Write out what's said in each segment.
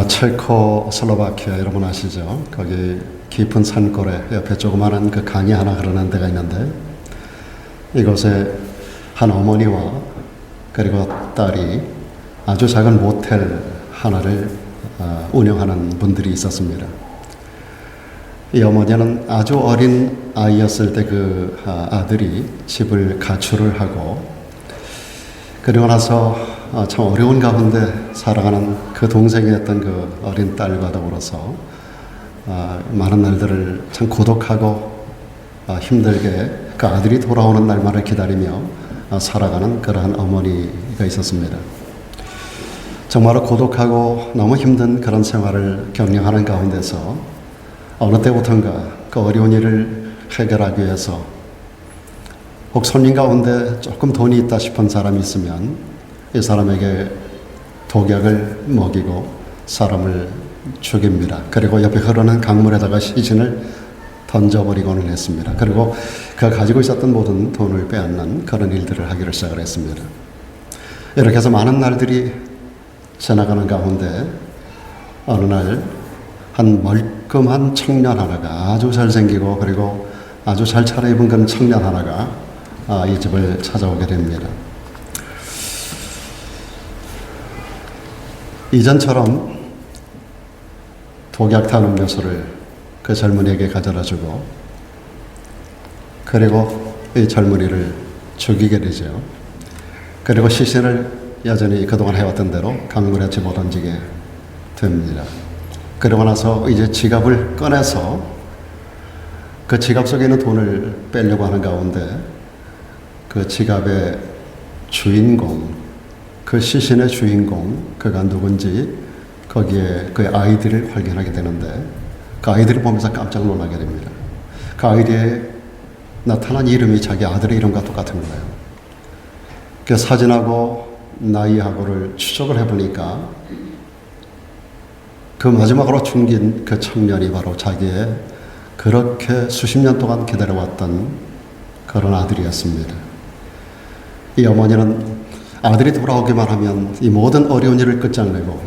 체코슬로바키아 여러분 아시죠? 거기 깊은 산골에 옆에 조그마한 그 강이 하나 흐르는 데가 있는데 이곳에 한 어머니와 그리고 딸이 아주 작은 모텔 하나를 운영하는 분들이 있었습니다. 이 어머니는 아주 어린 아이였을 때 그 아들이 집을 가출을 하고 그리고 나서 참 어려운 가운데 살아가는 그 동생이었던 그 어린 딸과 더불어서 많은 날들을 참 고독하고 힘들게 그 아들이 돌아오는 날만을 기다리며 살아가는 그러한 어머니가 있었습니다. 정말로 고독하고 너무 힘든 그런 생활을 경영하는 가운데서 어느 때부턴가 그 어려운 일을 해결하기 위해서 혹 손님 가운데 조금 돈이 있다 싶은 사람이 있으면 이 사람에게 독약을 먹이고 사람을 죽입니다. 그리고 옆에 흐르는 강물에다가 시신을 던져버리고는 했습니다. 그리고 그가 가지고 있었던 모든 돈을 빼앗는 그런 일들을 하기를 시작을 했습니다. 이렇게 해서 많은 날들이 지나가는 가운데 어느 날 한 멀끔한 청년 하나가 아주 잘생기고 그리고 아주 잘 차려입은 그런 청년 하나가 이 집을 찾아오게 됩니다. 이전처럼 독약 탄 음료수를 그 젊은이에게 가져다주고 그리고 이 젊은이를 죽이게 되죠. 그리고 시신을 여전히 그동안 해왔던 대로 강물에 집어던지게 됩니다. 그러고 나서 이제 지갑을 꺼내서 그 지갑 속에 있는 돈을 빼려고 하는 가운데 그 지갑의 주인공, 그 시신의 주인공, 그가 누군지 거기에 그 아이디를 발견하게 되는데 그 아이디를 보면서 깜짝 놀라게 됩니다. 그 아이디에 나타난 이름이 자기 아들의 이름과 똑같은 거예요. 그 사진하고 나이하고를 추적을 해보니까 그 마지막으로 숨긴 그 청년이 바로 자기의 그렇게 수십 년 동안 기다려왔던 그런 아들이었습니다. 이 어머니는 아들이 돌아오기만 하면 이 모든 어려운 일을 끝장내고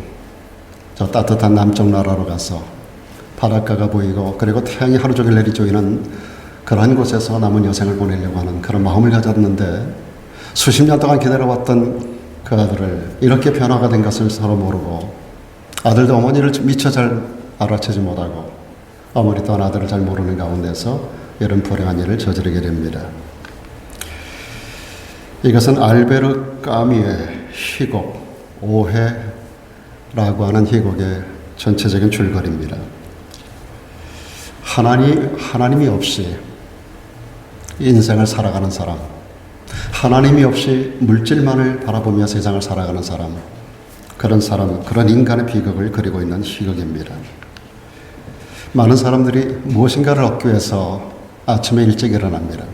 저 따뜻한 남쪽 나라로 가서 바닷가가 보이고 그리고 태양이 하루 종일 내리쬐는 그러한 곳에서 남은 여생을 보내려고 하는 그런 마음을 가졌는데 수십 년 동안 기다려왔던 그 아들을 이렇게 변화가 된 것을 서로 모르고 아들도 어머니를 미처 잘 알아채지 못하고 어머니 또한 아들을 잘 모르는 가운데서 이런 불행한 일을 저지르게 됩니다. 이것은 알베르 까뮈의 희곡, 오해라고 하는 희곡의 전체적인 줄거리입니다. 하나님이 없이 인생을 살아가는 사람, 하나님이 없이 물질만을 바라보며 세상을 살아가는 사람, 그런 인간의 비극을 그리고 있는 희극입니다. 많은 사람들이 무엇인가를 얻기 위해서 아침에 일찍 일어납니다.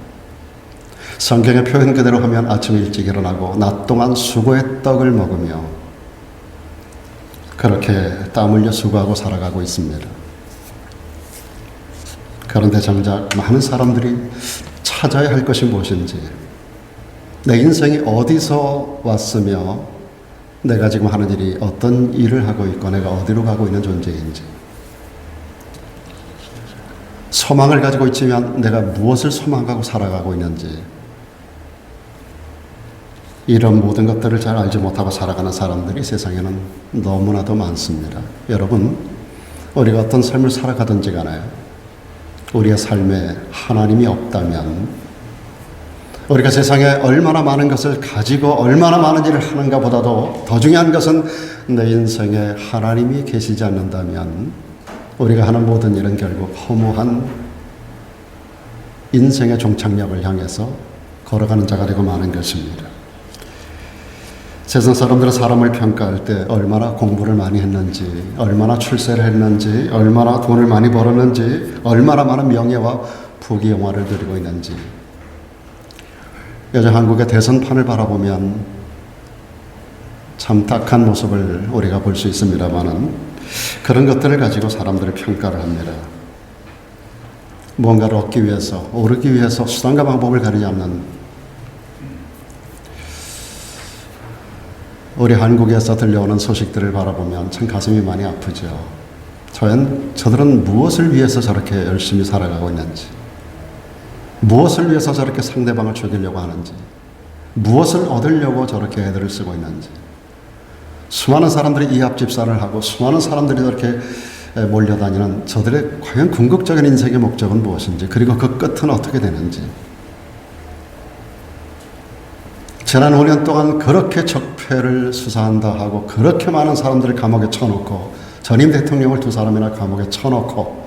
성경의 표현 그대로 하면 아침에 일찍 일어나고 낮 동안 수고의 떡을 먹으며 그렇게 땀 흘려 수고하고 살아가고 있습니다. 그런데 정작 많은 사람들이 찾아야 할 것이 무엇인지, 내 인생이 어디서 왔으며 내가 지금 하는 일이 어떤 일을 하고 있고 내가 어디로 가고 있는 존재인지, 소망을 가지고 있지만 내가 무엇을 소망하고 살아가고 있는지, 이런 모든 것들을 잘 알지 못하고 살아가는 사람들이 세상에는 너무나도 많습니다. 여러분, 우리가 어떤 삶을 살아가든지 간에 우리의 삶에 하나님이 없다면 우리가 세상에 얼마나 많은 것을 가지고 얼마나 많은 일을 하는가 보다도 더 중요한 것은 내 인생에 하나님이 계시지 않는다면 우리가 하는 모든 일은 결국 허무한 인생의 종착역을 향해서 걸어가는 자가 되고 마는 것입니다. 세상 사람들은 사람을 평가할 때 얼마나 공부를 많이 했는지, 얼마나 출세를 했는지, 얼마나 돈을 많이 벌었는지, 얼마나 많은 명예와 부귀영화를 누리고 있는지, 요즘 한국의 대선판을 바라보면 참 딱한 모습을 우리가 볼 수 있습니다만은 그런 것들을 가지고 사람들을 평가를 합니다. 뭔가를 얻기 위해서, 오르기 위해서 수단과 방법을 가리지 않는 우리 한국에서 들려오는 소식들을 바라보면 참 가슴이 많이 아프죠. 저들은 무엇을 위해서 저렇게 열심히 살아가고 있는지, 무엇을 위해서 저렇게 상대방을 죽이려고 하는지, 무엇을 얻으려고 저렇게 애들을 쓰고 있는지, 수많은 사람들이 이합집산을 하고 수많은 사람들이 저렇게 몰려다니는 저들의 과연 궁극적인 인생의 목적은 무엇인지, 그리고 그 끝은 어떻게 되는지. 지난 5년 동안 그렇게 적폐를 수사한다 하고 그렇게 많은 사람들을 감옥에 쳐놓고 전임 대통령을 2사람이나 감옥에 쳐놓고,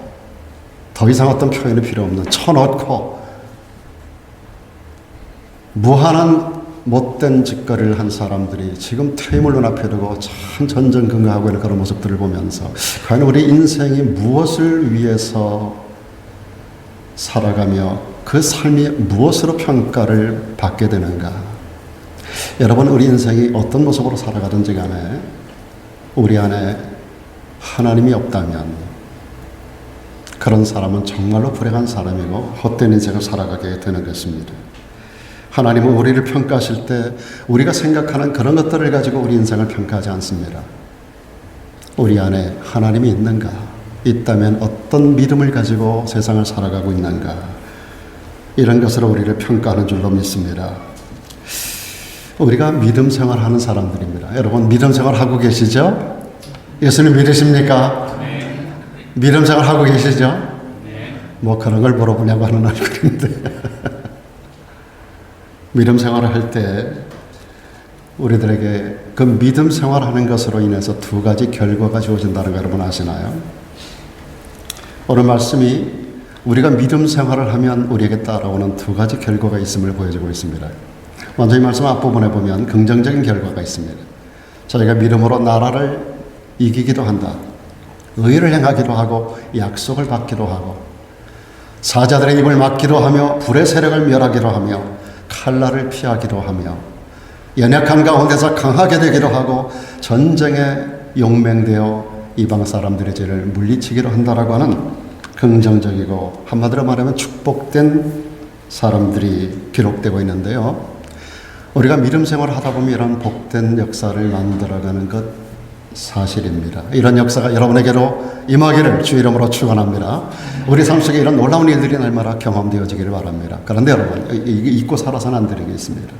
더 이상 어떤 표현이 필요 없는 쳐놓고 무한한 못된 짓거리를 한 사람들이 지금 퇴임을 눈앞에 두고 참 전전긍긍하고 있는 그런 모습들을 보면서 과연 우리 인생이 무엇을 위해서 살아가며 그 삶이 무엇으로 평가를 받게 되는가. 여러분, 우리 인생이 어떤 모습으로 살아가든지 간에 우리 안에 하나님이 없다면 그런 사람은 정말로 불행한 사람이고 헛된 인생을 살아가게 되는 것입니다. 하나님은 우리를 평가하실 때 우리가 생각하는 그런 것들을 가지고 우리 인생을 평가하지 않습니다. 우리 안에 하나님이 있는가? 있다면 어떤 믿음을 가지고 세상을 살아가고 있는가? 이런 것으로 우리를 평가하는 줄로 믿습니다. 우리가 믿음 생활하는 사람들입니다. 여러분, 믿음 생활하고 계시죠? 예수님 믿으십니까? 네. 믿음 생활하고 계시죠? 네. 뭐 그런 걸 물어보냐고 하는 얼굴인데 믿음 생활을 할 때 우리들에게 그 믿음 생활하는 것으로 인해서 2가지 결과가 주어진다는 거 여러분 아시나요? 오늘 말씀이 우리가 믿음 생활을 하면 우리에게 따라오는 2가지 결과가 있음을 보여주고 있습니다. 먼저 이 말씀 앞부분에 보면 긍정적인 결과가 있습니다. 저희가 믿음으로 나라를 이기기도 한다. 의를 행하기도 하고 약속을 받기도 하고 사자들의 입을 막기도 하며 불의 세력을 멸하기도 하며 칼날을 피하기도 하며 연약한 가운데서 강하게 되기도 하고 전쟁에 용맹되어 이방 사람들의 죄를 물리치기도 한다라고 하는 긍정적이고 한마디로 말하면 축복된 사람들이 기록되고 있는데요. 우리가 믿음 생활을 하다 보면 이런 복된 역사를 만들어가는 것 사실입니다. 이런 역사가 여러분에게로 임하기를 주 이름으로 축원합니다. 우리 삶 속에 이런 놀라운 일들이 날마다 경험되어지기를 바랍니다. 그런데 여러분, 잊고 살아서는 안 되겠습니다.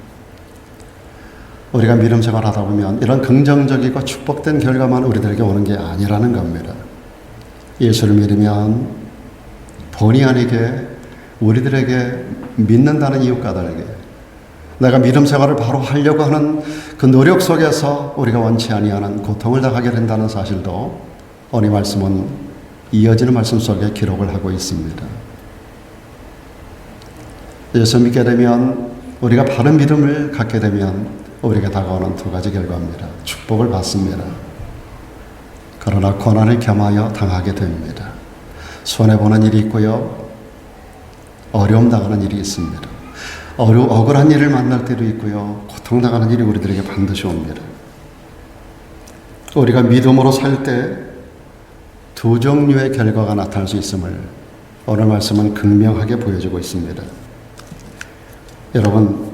우리가 믿음 생활을 하다 보면 이런 긍정적이고 축복된 결과만 우리들에게 오는 게 아니라는 겁니다. 예수를 믿으면 본의 아니게 우리들에게 믿는다는 이웃가들에게 내가 믿음 생활을 바로 하려고 하는 그 노력 속에서 우리가 원치 아니하는 고통을 당하게 된다는 사실도 오늘 말씀은 이어지는 말씀 속에 기록을 하고 있습니다. 예수 믿게 되면, 우리가 바른 믿음을 갖게 되면 우리에게 다가오는 2가지 결과입니다. 축복을 받습니다. 그러나 고난을 겸하여 당하게 됩니다. 손해보는 일이 있고요, 어려움 당하는 일이 있습니다. 억울한 일을 만날 때도 있고요, 고통당하는 일이 우리들에게 반드시 옵니다. 우리가 믿음으로 살 때 2 종류의 결과가 나타날 수 있음을 오늘 말씀은 극명하게 보여주고 있습니다. 여러분,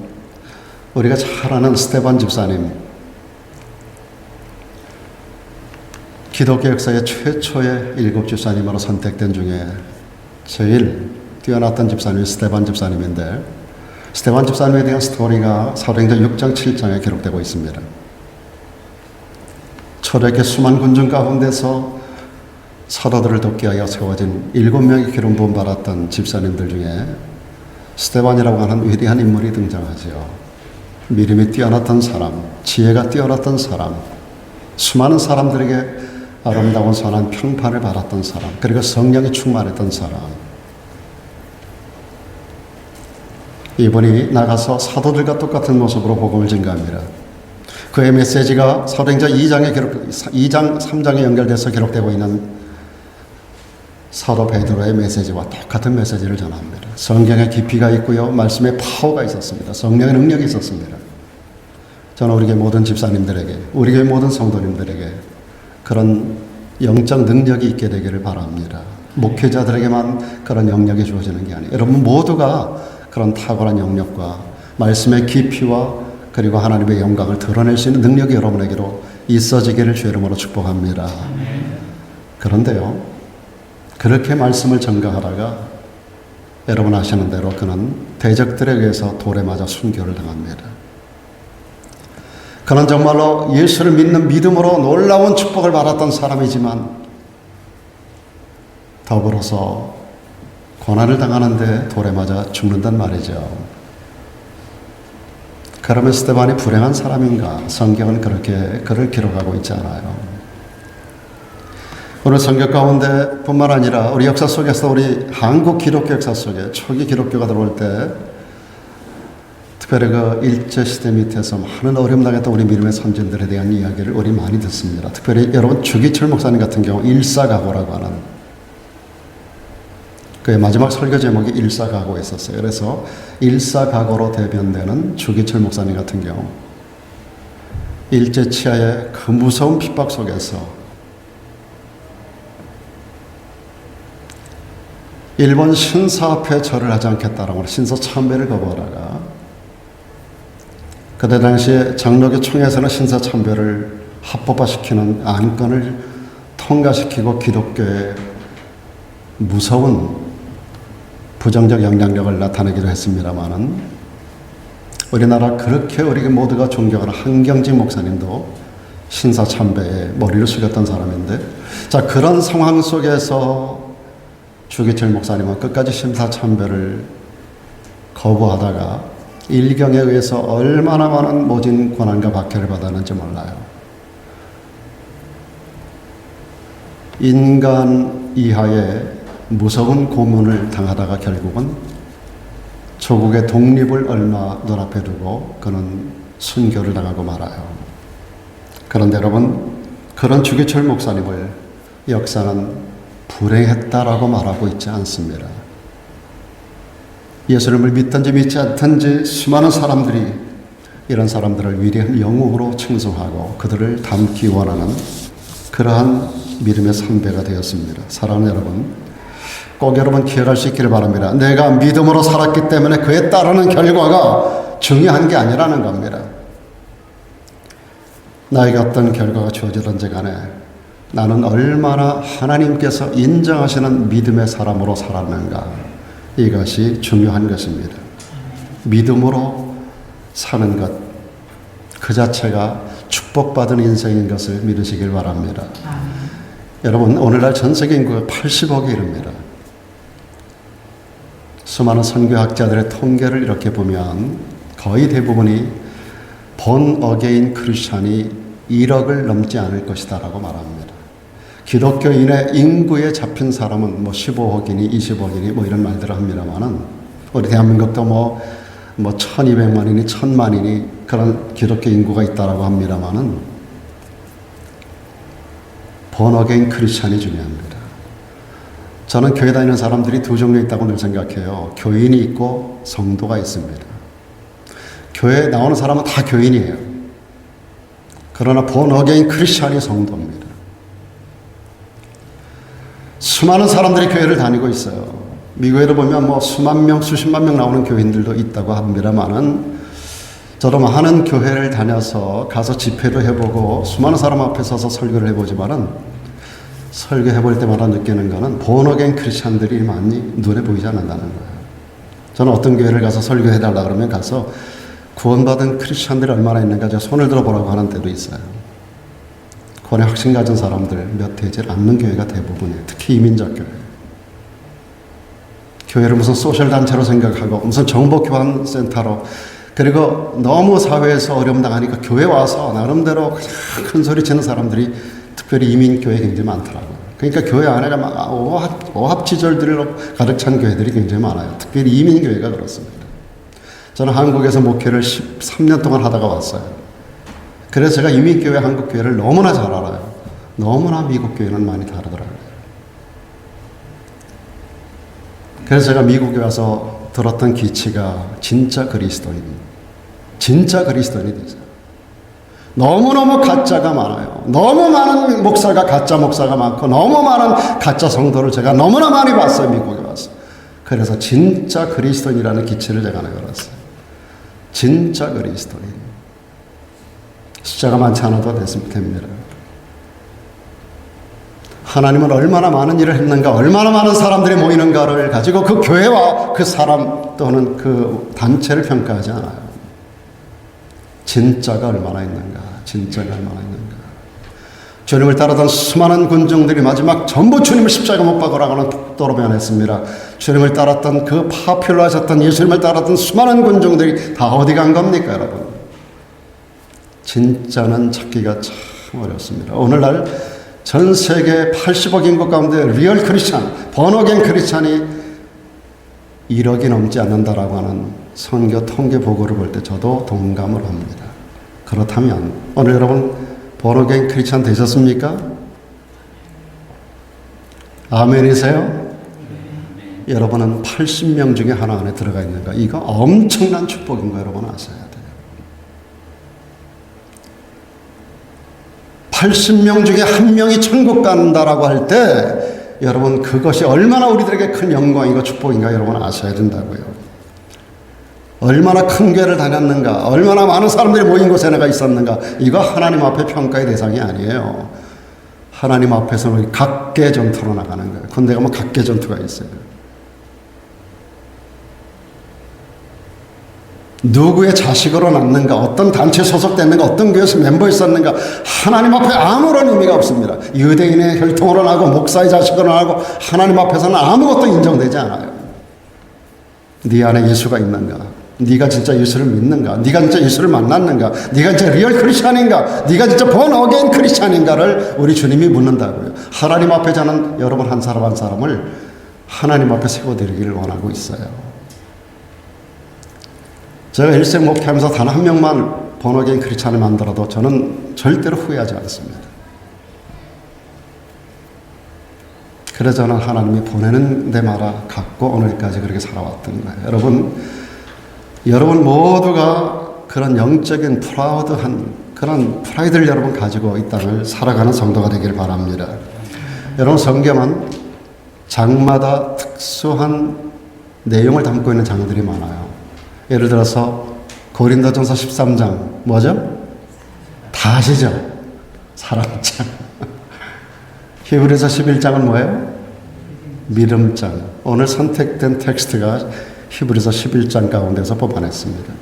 우리가 잘 아는 스테반 집사님, 기독교 역사의 최초의 7 집사님으로 선택된 중에 제일 뛰어났던 집사님이 스테반 집사님인데, 스테반 집사님에 대한 스토리가 사도행전 6장 7장에 기록되고 있습니다. 초대교회 수만 군중 가운데서 사도들을 돕기 위하여 세워진 7명의 기름 부음 받았던 집사님들 중에 스테반이라고 하는 위대한 인물이 등장하지요. 믿음이 뛰어났던 사람, 지혜가 뛰어났던 사람, 수많은 사람들에게 아름다운 선한 평판을 받았던 사람, 그리고 성령이 충만했던 사람. 이분이 나가서 사도들과 똑같은 모습으로 복음을 증거합니다. 그의 메시지가 사도행전 2장 3장에 연결돼서 기록되고 있는 사도 베드로의 메시지와 똑같은 메시지를 전합니다. 성경에 깊이가 있고요, 말씀에 파워가 있었습니다. 성령의 능력이 있었습니다. 저는 우리 교회 모든 집사님들에게, 우리 교회 모든 성도님들에게 그런 영적 능력이 있게 되기를 바랍니다. 목회자들에게만 그런 영역이 주어지는 게 아니에요. 여러분 모두가 그런 탁월한 영역과 말씀의 깊이와 그리고 하나님의 영광을 드러낼 수 있는 능력이 여러분에게로 있어지기를 주의 이름으로 축복합니다. 그런데요, 그렇게 말씀을 전가하다가 여러분 아시는 대로 그는 대적들에 의해서 돌에 맞아 순교를 당합니다. 그는 정말로 예수를 믿는 믿음으로 놀라운 축복을 받았던 사람이지만 더불어서 고난을 당하는데 돌에 맞아 죽는단 말이죠. 그러면 스데반이 불행한 사람인가? 성경은 그렇게 그를 기록하고 있지 않아요. 오늘 성경 가운데 뿐만 아니라 우리 역사 속에서 우리 한국 기독교 역사 속에 초기 기독교가 들어올 때 특별히 그 일제시대 밑에서 많은 어려움 당했던 우리 믿음의 선진들에 대한 이야기를 우리 많이 듣습니다. 특별히 여러분 주기철 목사님 같은 경우 일사각오라고 하는 그의 마지막 설교 제목이 일사각오에 있었어요. 그래서 일사각오로 대변되는 주기철 목사님 같은 경우 일제치하의 그 무서운 핍박 속에서 일본 신사 앞에 절을 하지 않겠다라고 신사 참배를 거부하다가 그때 당시에 장로교 총회에서는 신사 참배를 합법화시키는 안건을 통과시키고 기독교의 무서운 부정적 영향력을 나타내기도 했습니다마는 우리나라 그렇게 우리 모두가 존경하는 한경직 목사님도 신사 참배에 머리를 숙였던 사람인데, 자, 그런 상황 속에서 주기철 목사님은 끝까지 신사 참배를 거부하다가 일경에 의해서 얼마나 많은 모진 고난과 박해를 받았는지 몰라요. 인간 이하의 무서운 고문을 당하다가 결국은 조국의 독립을 얼마 눈앞에 두고 그는 순교를 당하고 말아요. 그런데 여러분, 그런 주기철 목사님을 역사는 불행했다라고 말하고 있지 않습니다. 예수님을 믿든지 믿지 않든지 수많은 사람들이 이런 사람들을 위대한 영웅으로 칭송하고 그들을 닮기 원하는 그러한 믿음의 선배가 되었습니다. 사랑하는 여러분, 꼭 여러분 기억할 수 있기를 바랍니다. 내가 믿음으로 살았기 때문에 그에 따르는 결과가 중요한 게 아니라는 겁니다. 나에게 어떤 결과가 주어지든지 간에 나는 얼마나 하나님께서 인정하시는 믿음의 사람으로 살았는가, 이것이 중요한 것입니다. 믿음으로 사는 것 그 자체가 축복받은 인생인 것을 믿으시길 바랍니다. 여러분, 오늘날 전 세계 인구가 80억에 이릅니다. 수많은 선교학자들의 통계를 이렇게 보면 거의 대부분이 본 어게인 크리스찬이 1억을 넘지 않을 것이다 라고 말합니다. 기독교인의 인구에 잡힌 사람은 뭐 15억이니 20억이니 뭐 이런 말들을 합니다만은 우리 대한민국도 뭐 1200만이니 1000만이니 그런 기독교 인구가 있다라고 합니다만은 본 어게인 크리스찬이 중요합니다. 저는 교회 다니는 사람들이 두 종류 있다고 늘 생각해요. 교인이 있고 성도가 있습니다. 교회에 나오는 사람은 다 교인이에요. 그러나 본 어게인 크리스찬이 성도입니다. 수많은 사람들이 교회를 다니고 있어요. 미국에도 보면 뭐 수만 명, 수십만 명 나오는 교인들도 있다고 합니다만은 저도 많은 교회를 다녀서 가서 집회도 해보고 수많은 사람 앞에 서서 설교를 해보지만은 설교해볼 때마다 느끼는 거는 본어게인 크리스찬들이 많이 눈에 보이지 않는다는 거예요. 저는 어떤 교회를 가서 설교해달라 그러면 가서 구원받은 크리스찬들이 얼마나 있는가 제가 손을 들어보라고 하는 때도 있어요. 구원의 확신 가진 사람들 몇 되지 않는 교회가 대부분이에요. 특히 이민족 교회. 교회를 무슨 소셜단체로 생각하고 무슨 정보교환센터로, 그리고 너무 사회에서 어려움 당하니까 교회 와서 나름대로 그냥 큰 소리 치는 사람들이 특별히 이민교회 굉장히 많더라고요. 그러니까 교회 안에가 막 오합지졸들로 가득 찬 교회들이 굉장히 많아요. 특별히 이민교회가 그렇습니다. 저는 한국에서 목회를 13년 동안 하다가 왔어요. 그래서 제가 이민교회, 한국교회를 너무나 잘 알아요. 너무나 미국 교회는 많이 다르더라고요. 그래서 제가 미국에 와서 들었던 기치가 진짜 그리스도인이 되죠. 너무너무 가짜가 많아요. 너무 많은 목사가 가짜 목사가 많고 너무 많은 가짜 성도를 제가 너무나 많이 봤어요. 미국에 와서. 그래서 진짜 그리스도인이라는 기치를 제가 내걸었어요. 진짜 그리스도인. 숫자가 많지 않아도 됩니다. 하나님은 얼마나 많은 일을 했는가, 얼마나 많은 사람들이 모이는가를 가지고 그 교회와 그 사람 또는 그 단체를 평가하지 않아요. 진짜가 얼마나 있는가, 진짜가 얼마나 있는가. 주님을 따르던 수많은 군중들이 마지막 전부 주님을 십자가 못 박으라고는 독도로 변했습니다. 주님을 따랐던 그 파퓰러하셨던 예수님을 따랐던 수많은 군중들이 다 어디 간 겁니까, 여러분? 진짜는 찾기가 참 어렵습니다. 오늘날 전 세계 80억 인구 가운데 리얼 크리스찬, 번어겐 크리스찬이 1억이 넘지 않는다라고 하는 선교 통계 보고를 볼 때 저도 동감을 합니다. 그렇다면 오늘 여러분 번어겐 크리스찬 되셨습니까? 아멘이세요? 여러분은 80명 중에 하나 안에 들어가 있는가? 이거 엄청난 축복인 거 여러분 아셔야 돼요. 80명 중에 한 명이 천국 간다라고 할 때 여러분 그것이 얼마나 우리들에게 큰 영광이고 축복인가 여러분 아셔야 된다고요. 얼마나 큰 교회를 다녔는가, 얼마나 많은 사람들이 모인 곳에 내가 있었는가, 이거 하나님 앞에 평가의 대상이 아니에요. 하나님 앞에서는 우리 각계 전투로 나가는 거예요. 군대 가면 각계 전투가 있어요. 누구의 자식으로 낳는가, 어떤 단체에 소속됐는가, 어떤 교회에서 멤버 있었는가, 하나님 앞에 아무런 의미가 없습니다. 유대인의 혈통으로 나고 목사의 자식으로 나고 하나님 앞에서는 아무것도 인정되지 않아요. 네 안에 예수가 있는가, 네가 진짜 예수를 믿는가, 네가 진짜 예수를 만났는가, 네가 진짜 리얼 크리스찬인가, 네가 진짜 본 어게인 크리스찬인가를 우리 주님이 묻는다고요. 하나님 앞에 저는 여러분 한 사람 한 사람을 하나님 앞에 세워드리기를 원하고 있어요. 제가 일생 목회하면서 단 한 명만 번어게인 크리스찬을 만들어도 저는 절대로 후회하지 않습니다. 그래서 저는 하나님이 보내는 데마다 갖고 오늘까지 그렇게 살아왔던 거예요. 여러분 모두가 그런 영적인 프라우드한 그런 프라이드를 여러분 가지고 이 땅을 살아가는 성도가 되길 바랍니다. 여러분 성경은 장마다 특수한 내용을 담고 있는 장들이 많아요. 예를 들어서 고린도전서 13장 뭐죠? 다 아시죠? 사랑장. 히브리서 11장은 뭐예요? 믿음장. 오늘 선택된 텍스트가 히브리서 11장 가운데서 뽑아냈습니다.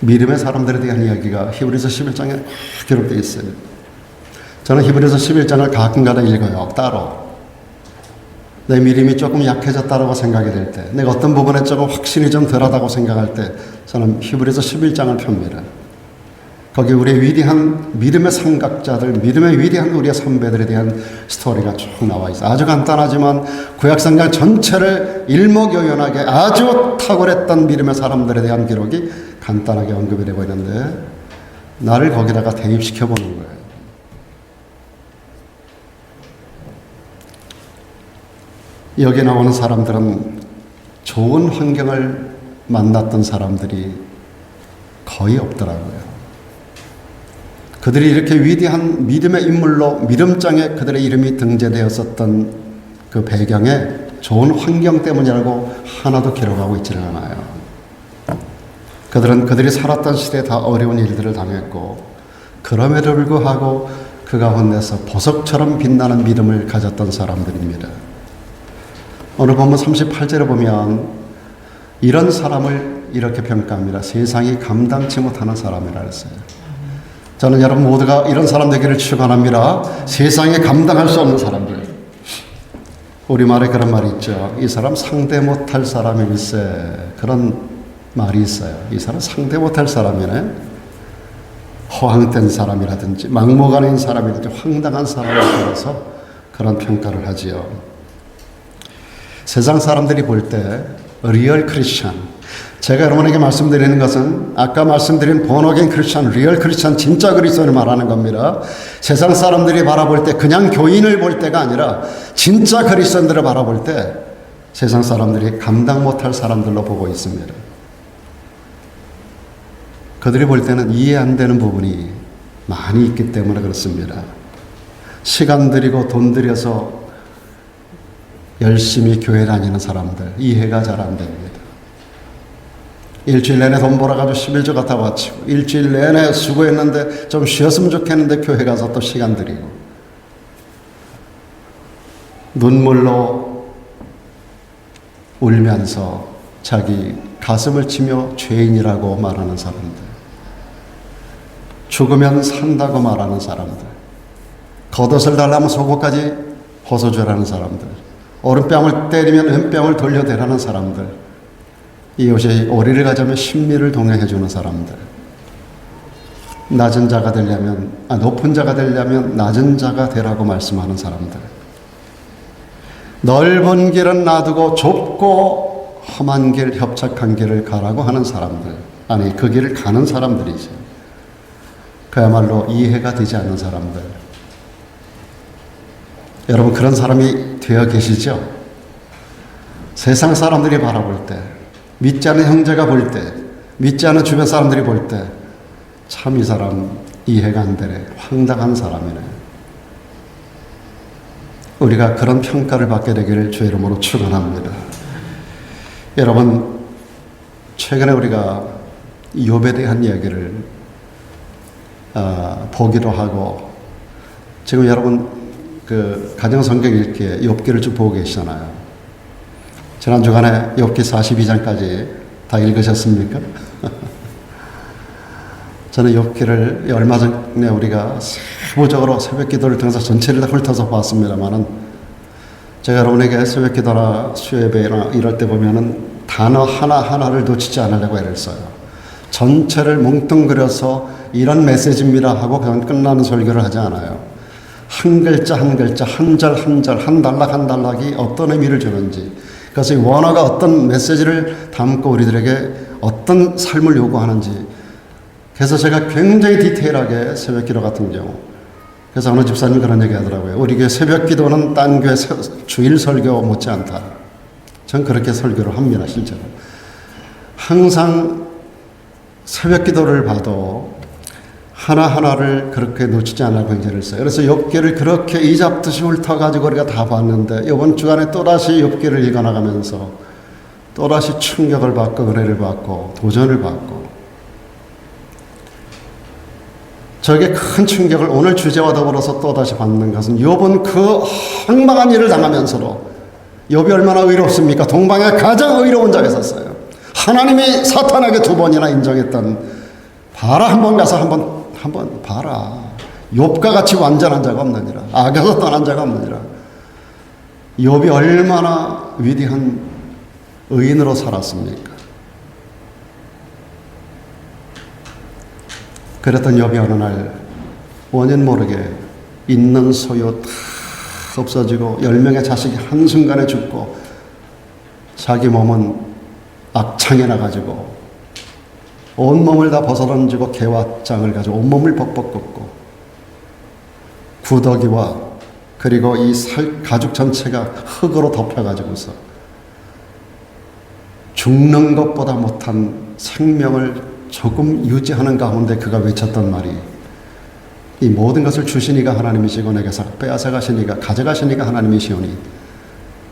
믿음의 사람들에 대한 이야기가 히브리서 11장에 기록되어 있어요. 저는 히브리서 11장을 가끔가다 읽어요. 따로. 내 믿음이 조금 약해졌다고 생각이 될 때, 내가 어떤 부분에 조금 확신이 좀 덜하다고 생각할 때 저는 히브리서 11장을 펴니다. 거기 우리의 위대한 믿음의 삼각자들, 믿음의 위대한 우리의 선배들에 대한 스토리가 쭉 나와 있어요. 아주 간단하지만 구약성경 전체를 일목요연하게 아주 탁월했던 믿음의 사람들에 대한 기록이 간단하게 언급이 되고 있는데 나를 거기다가 대입시켜 보는 거예요. 여기 나오는 사람들은 좋은 환경을 만났던 사람들이 거의 없더라고요. 그들이 이렇게 위대한 믿음의 인물로 믿음장에 그들의 이름이 등재되었었던 그 배경에 좋은 환경 때문이라고 하나도 기록하고 있지는 않아요. 그들이 살았던 시대에 다 어려운 일들을 당했고 그럼에도 불구하고 그 가운데서 보석처럼 빛나는 믿음을 가졌던 사람들입니다. 오늘 본문 38절에 보면 이런 사람을 이렇게 평가합니다. 세상이 감당치 못하는 사람이라 했어요. 저는 여러분 모두가 이런 사람 되기를 축원합니다. 세상에 감당할 수 없는 사람들. 우리말에 그런 말이 있죠. 이 사람 상대 못할 사람일세. 그런 말이 있어요. 이 사람 상대 못할 사람이네. 허황된 사람이라든지 막무가내인 사람이라든지 황당한 사람을 따라서 그런 평가를 하지요. 세상 사람들이 볼 때 리얼 크리스찬, 제가 여러분에게 말씀드리는 것은 아까 말씀드린 본어게인 크리스찬, 리얼 크리스찬, 진짜 그리스도를 말하는 겁니다. 세상 사람들이 바라볼 때 그냥 교인을 볼 때가 아니라 진짜 그리스도인들을 바라볼 때 세상 사람들이 감당 못할 사람들로 보고 있습니다. 그들이 볼 때는 이해 안 되는 부분이 많이 있기 때문에 그렇습니다. 시간 들이고 돈 들여서 열심히 교회 다니는 사람들 이해가 잘 안 됩니다. 일주일 내내 돈 벌어가지고 11조 갖다 바치고, 일주일 내내 수고했는데 좀 쉬었으면 좋겠는데 교회 가서 또 시간 들이고, 눈물로 울면서 자기 가슴을 치며 죄인이라고 말하는 사람들, 죽으면 산다고 말하는 사람들, 겉옷을 달라면 속옷까지 벗어주라는 사람들, 오른뺨을 때리면 왼뺨을 돌려대라는 사람들, 이웃이 오리를 가자면 신미를 동행해주는 사람들, 낮은 자가 되려면, 높은 자가 되려면 낮은 자가 되라고 말씀하는 사람들, 넓은 길은 놔두고 좁고 험한 길, 협착한 길을 가라고 하는 사람들, 아니 그 길을 가는 사람들이죠. 그야말로 이해가 되지 않는 사람들. 여러분, 그런 사람이 되어 계시죠? 세상 사람들이 바라볼 때, 믿지 않는 형제가 볼 때, 믿지 않는 주변 사람들이 볼 때, 참 이 사람 이해가 안 되네, 황당한 사람이네. 우리가 그런 평가를 받게 되기를 주의 이름으로 축원합니다. 여러분, 최근에 우리가 욥에 대한 이야기를 보기도 하고, 지금 여러분 그 가정성경 읽기에 욥기를 쭉 보고 계시잖아요. 지난 주간에 욥기 42장까지 다 읽으셨습니까? 저는 욥기를 얼마 전에 우리가 세부적으로 새벽 기도를 통해서 전체를 다 훑어서 봤습니다만은, 제가 여러분에게 새벽 기도나 수요예배나 이럴 때 보면은 단어 하나하나를 놓치지 않으려고 애를 써요. 전체를 뭉뚱그려서 이런 메시지입니다 하고 그냥 끝나는 설교를 하지 않아요. 한 글자 한 글자, 한 절 한 절, 한 단락 한 단락이 어떤 의미를 주는지, 그래서 이 원어가 어떤 메시지를 담고 우리들에게 어떤 삶을 요구하는지, 그래서 제가 굉장히 디테일하게 새벽 기도 같은 경우, 그래서 어느 집사님이 그런 얘기 하더라고요. 우리 교회 새벽 기도는 딴 교회 주일 설교 못지않다. 전 그렇게 설교를 합니다, 실제로. 항상 새벽 기도를 봐도 하나하나를 그렇게 놓치지 않아 굉장히 써요. 그래서 욥기를 그렇게 이잡듯이 훑어가지고 우리가 다 봤는데, 이번 주간에 또다시 욥기를 읽어나가면서 또다시 충격을 받고 은혜를 받고 도전을 받고, 저게 큰 충격을 오늘 주제와 더불어서 또다시 받는 것은, 욥은 그 황망한 일을 당하면서도, 욥이 얼마나 의롭습니까? 동방에 가장 의로운 자가 있었어요. 하나님이 사탄에게 2번이나 인정했던, 봐라, 한번 가서 한번 봐라. 욥과 같이 완전한 자가 없느니라. 악에서 떠난 자가 없느니라. 욥이 얼마나 위대한 의인으로 살았습니까? 그랬던 욥이 어느 날 원인 모르게 있는 소유 다 없어지고 10명의 자식이 한순간에 죽고, 자기 몸은 악창이 나가지고 온몸을 다 벗어던지고 개화장을 가지고 온몸을 벅벅 걷고, 구더기와 그리고 이 가죽 전체가 흙으로 덮여가지고서 죽는 것보다 못한 생명을 조금 유지하는 가운데 그가 외쳤던 말이, 이 모든 것을 주시니가 하나님이시고 내게서 빼앗아가시니가 가져가시니가 하나님이시오니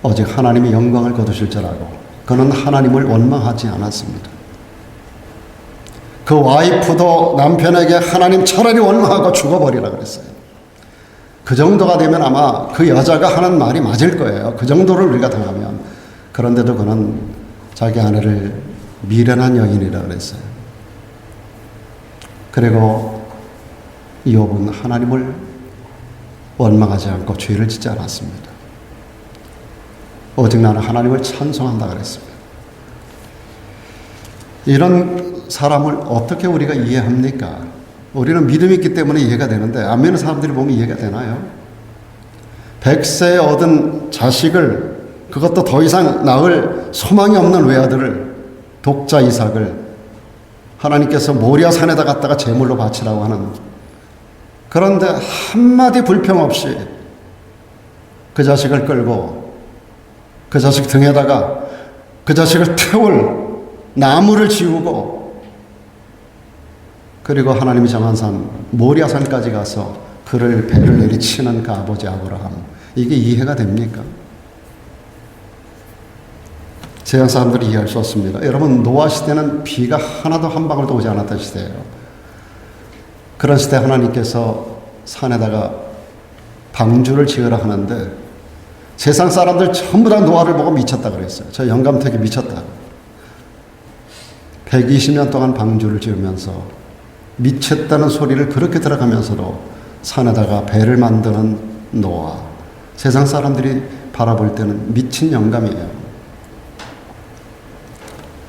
오직 하나님이 영광을 거두실 줄 알고, 그는 하나님을 원망하지 않았습니다. 그 와이프도 남편에게 하나님 차라리 원망하고 죽어버리라 그랬어요. 그 정도가 되면 아마 그 여자가 하는 말이 맞을 거예요. 그 정도를 우리가 당하면. 그런데도 그는 자기 아내를 미련한 여인이라 그랬어요. 그리고 욥은 하나님을 원망하지 않고 죄를 짓지 않았습니다. 오직 나는 하나님을 찬송한다 그랬습니다. 이런 사람을 어떻게 우리가 이해합니까? 우리는 믿음이 있기 때문에 이해가 되는데, 안 믿는 사람들이 보면 이해가 되나요? 100세에 얻은 자식을, 그것도 더 이상 낳을 소망이 없는 외아들을, 독자 이삭을 하나님께서 모리아 산에다 갖다가 제물로 바치라고 하는, 그런데 한마디 불평 없이 그 자식을 끌고 그 자식 등에다가 그 자식을 태울 나무를 지우고, 그리고 하나님이 정한 산 모리아 산까지 가서 그를 배를 내리치는 그 아버지 아브라함, 이게 이해가 됩니까? 세상 사람들이 이해할 수 없습니다. 여러분, 노아 시대는 비가 하나도 한 방울도 오지 않았던 시대예요. 그런 시대 하나님께서 산에다가 방주를 지으라 하는데 세상 사람들 전부 다 노아를 보고 미쳤다 그랬어요. 저 영감택이 미쳤다. 120년 동안 방주를 지으면서 미쳤다는 소리를 그렇게 들어가면서도 산에다가 배를 만드는 노아. 세상 사람들이 바라볼 때는 미친 영감이에요.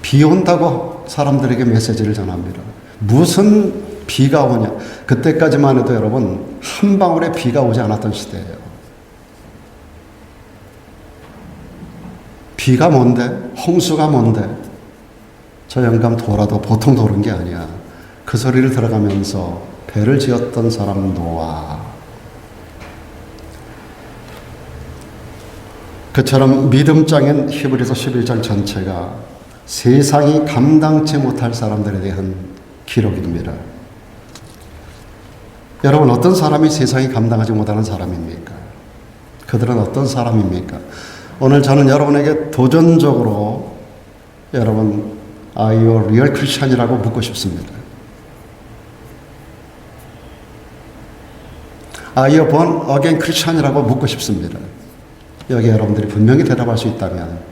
비 온다고 사람들에게 메시지를 전합니다. 무슨 비가 오냐. 그때까지만 해도 여러분 한 방울의 비가 오지 않았던 시대예요. 비가 뭔데? 홍수가 뭔데? 저 영감 도라도 보통 도는 게 아니야. 그 소리를 들어가면서 배를 지었던 사람 노아. 그처럼 믿음장인 히브리서 11장 전체가 세상이 감당치 못할 사람들에 대한 기록입니다. 여러분, 어떤 사람이 세상이 감당하지 못하는 사람입니까? 그들은 어떤 사람입니까? 오늘 저는 여러분에게 도전적으로 여러분, Are you a real Christian이라고 묻고 싶습니다. Are you born again Christian이라고 묻고 싶습니다. 여기 여러분들이 분명히 대답할 수 있다면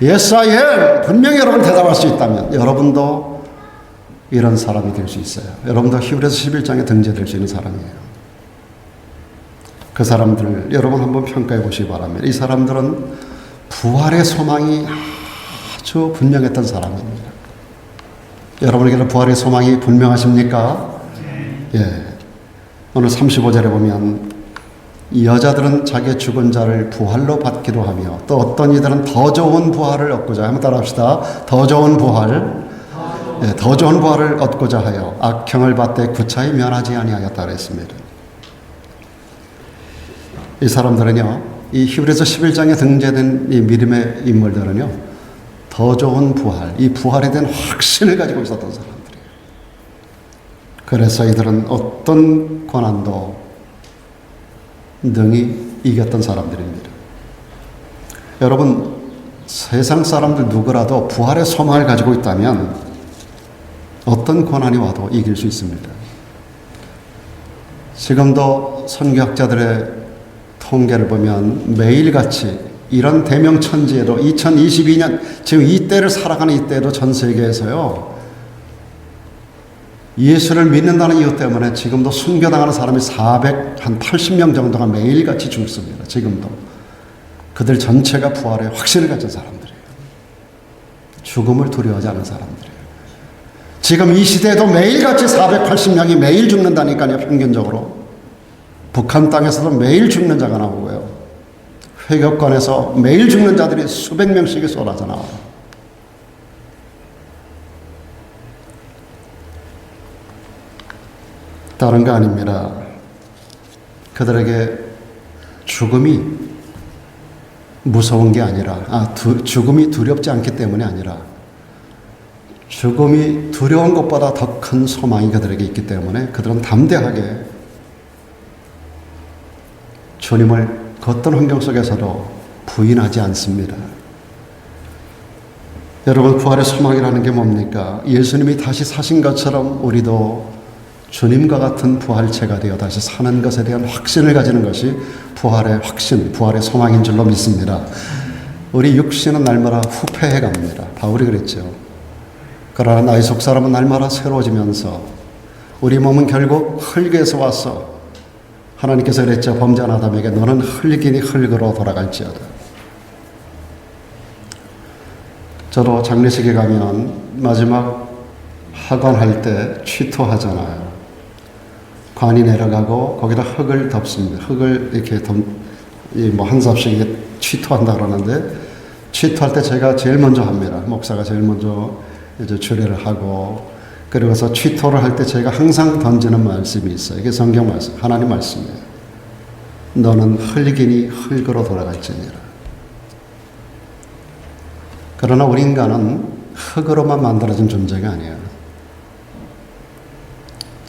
Yes, I am. 분명히 여러분 대답할 수 있다면 여러분도 이런 사람이 될 수 있어요. 여러분도 히브리서 11장에 등재될 수 있는 사람이에요. 그 사람들 여러분 한번 평가해 보시기 바랍니다. 이 사람들은 부활의 소망이 아주 분명했던 사람입니다. 여러분에게는 부활의 소망이 분명하십니까? 예. 오늘 35절에 보면 여자들은 자기의 죽은 자를 부활로 받기도 하며 또 어떤 이들은 더 좋은 부활을 얻고자 한번 따라합시다. 더 좋은 부활, 예, 더 좋은 부활을 얻고자 하여 악형을 받되 구차히 면하지 아니하였다 그랬습니다. 이 사람들은요, 이 히브리서 11장에 등재된 이 믿음의 인물들은요, 더 좋은 부활, 이 부활에 대한 확신을 가지고 있었던 사람들이에요. 그래서 이들은 어떤 고난도 능히 이겼던 사람들입니다. 여러분, 세상 사람들 누구라도 부활의 소망을 가지고 있다면 어떤 고난이 와도 이길 수 있습니다. 지금도 선교학자들의 통계를 보면 매일같이 이런 대명천지에도 2022년 지금 이때를 살아가는 이때에도 전 세계에서요, 예수를 믿는다는 이유 때문에 지금도 순교당하는 사람이 480명 정도가 매일같이 죽습니다. 지금도. 그들 전체가 부활의 확신을 가진 사람들이에요. 죽음을 두려워하지 않는 사람들이에요. 지금 이 시대에도 매일같이 480명이 매일 죽는다니까요. 평균적으로. 북한 땅에서도 매일 죽는 자가 나오고요. 회교권에서 매일 죽는 자들이 수백 명씩이 쏟아져 나와요. 다른 거 아닙니다. 그들에게 죽음이 무서운 게 아니라, 죽음이 두렵지 않기 때문이 아니라, 죽음이 두려운 것보다 더 큰 소망이 그들에게 있기 때문에 그들은 담대하게 주님을 그 어떤 환경 속에서도 부인하지 않습니다. 여러분, 부활의 소망이라는 게 뭡니까? 예수님이 다시 사신 것처럼 우리도 주님과 같은 부활체가 되어 다시 사는 것에 대한 확신을 가지는 것이 부활의 확신, 부활의 소망인 줄로 믿습니다. 우리 육신은 날마다 후패해 갑니다. 바울이 그랬죠. 그러나 나의 속사람은 날마다 새로워지면서 우리 몸은 결국 흙에서 와서 하나님께서 그랬죠. 범죄한 아담에게 너는 흙이니 흙으로 돌아갈지어다. 저도 장례식에 가면 마지막 하관할 때 취토하잖아요. 관이 내려가고 거기다 흙을 덮습니다. 흙을 이렇게 한 삽씩 취토한다 그러는데, 취토할 때 제가 제일 먼저 합니다. 목사가 제일 먼저 이제 주례를 하고, 그러고서 취토를 할 때 제가 항상 던지는 말씀이 있어요. 이게 성경 말씀, 하나님 말씀이에요. 너는 흙이니 흙으로 돌아갈지니라. 그러나 우리 인간은 흙으로만 만들어진 존재가 아니에요.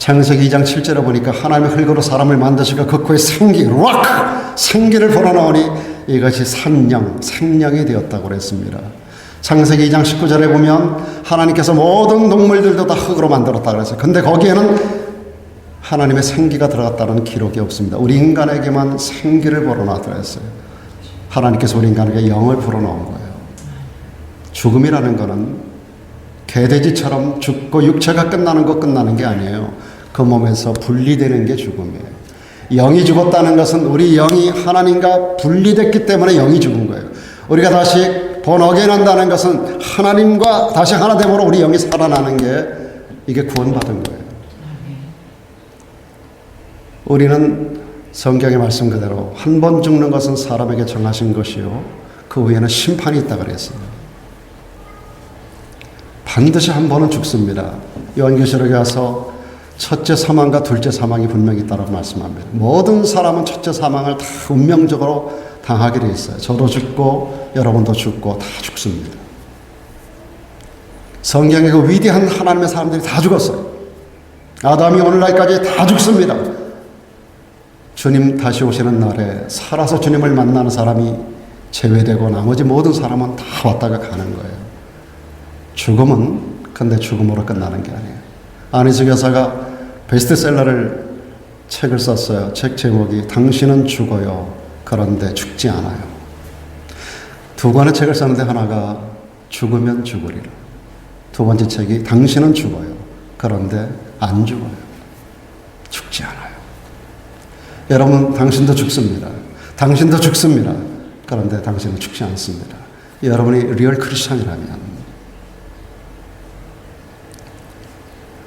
창세기 2장 7절에 보니까 하나님의 흙으로 사람을 만드시고 그 코에 생기를 불어넣으니 이것이 산령, 생령이 되었다고 그랬습니다. 창세기 2장 19절에 보면 하나님께서 모든 동물들도 다 흙으로 만들었다 그랬어요. 근데 거기에는 하나님의 생기가 들어갔다는 기록이 없습니다. 우리 인간에게만 생기를 불어넣었다 했어요. 하나님께서 우리 인간에게 영을 불어넣은 거예요. 죽음이라는 것은 개돼지처럼 죽고 육체가 끝나는 거 끝나는 게 아니에요. 그 몸에서 분리되는 게 죽음이에요. 영이 죽었다는 것은 우리 영이 하나님과 분리됐기 때문에 영이 죽은 거예요. 우리가 다시 본어게인 한다는 것은 하나님과 다시 하나 됨으로 우리 영이 살아나는 게 이게 구원받은 거예요. 우리는 성경의 말씀 그대로 한 번 죽는 것은 사람에게 정하신 것이요 그 후에는 심판이 있다 그랬어요. 반드시 한 번은 죽습니다. 요한계시록에 가서 첫째 사망과 둘째 사망이 분명히 있다고 말씀합니다. 모든 사람은 첫째 사망을 다 운명적으로 당하게 돼 있어요. 저도 죽고 여러분도 죽고 다 죽습니다. 성경에 그 위대한 하나님의 사람들이 다 죽었어요. 아담이 오늘날까지 다 죽습니다. 주님 다시 오시는 날에 살아서 주님을 만나는 사람이 제외되고 나머지 모든 사람은 다 왔다가 가는 거예요. 죽음은 근데 죽음으로 끝나는 게 아니에요. 안희숙 여사가 베스트셀러를 책을 썼어요. 책 제목이 당신은 죽어요. 그런데 죽지 않아요. 두 권의 책을 썼는데 하나가 죽으면 죽으리라. 두 번째 책이 당신은 죽어요. 그런데 안 죽어요. 죽지 않아요. 여러분 당신도 죽습니다. 당신도 죽습니다. 그런데 당신은 죽지 않습니다. 여러분이 리얼 크리스찬이라면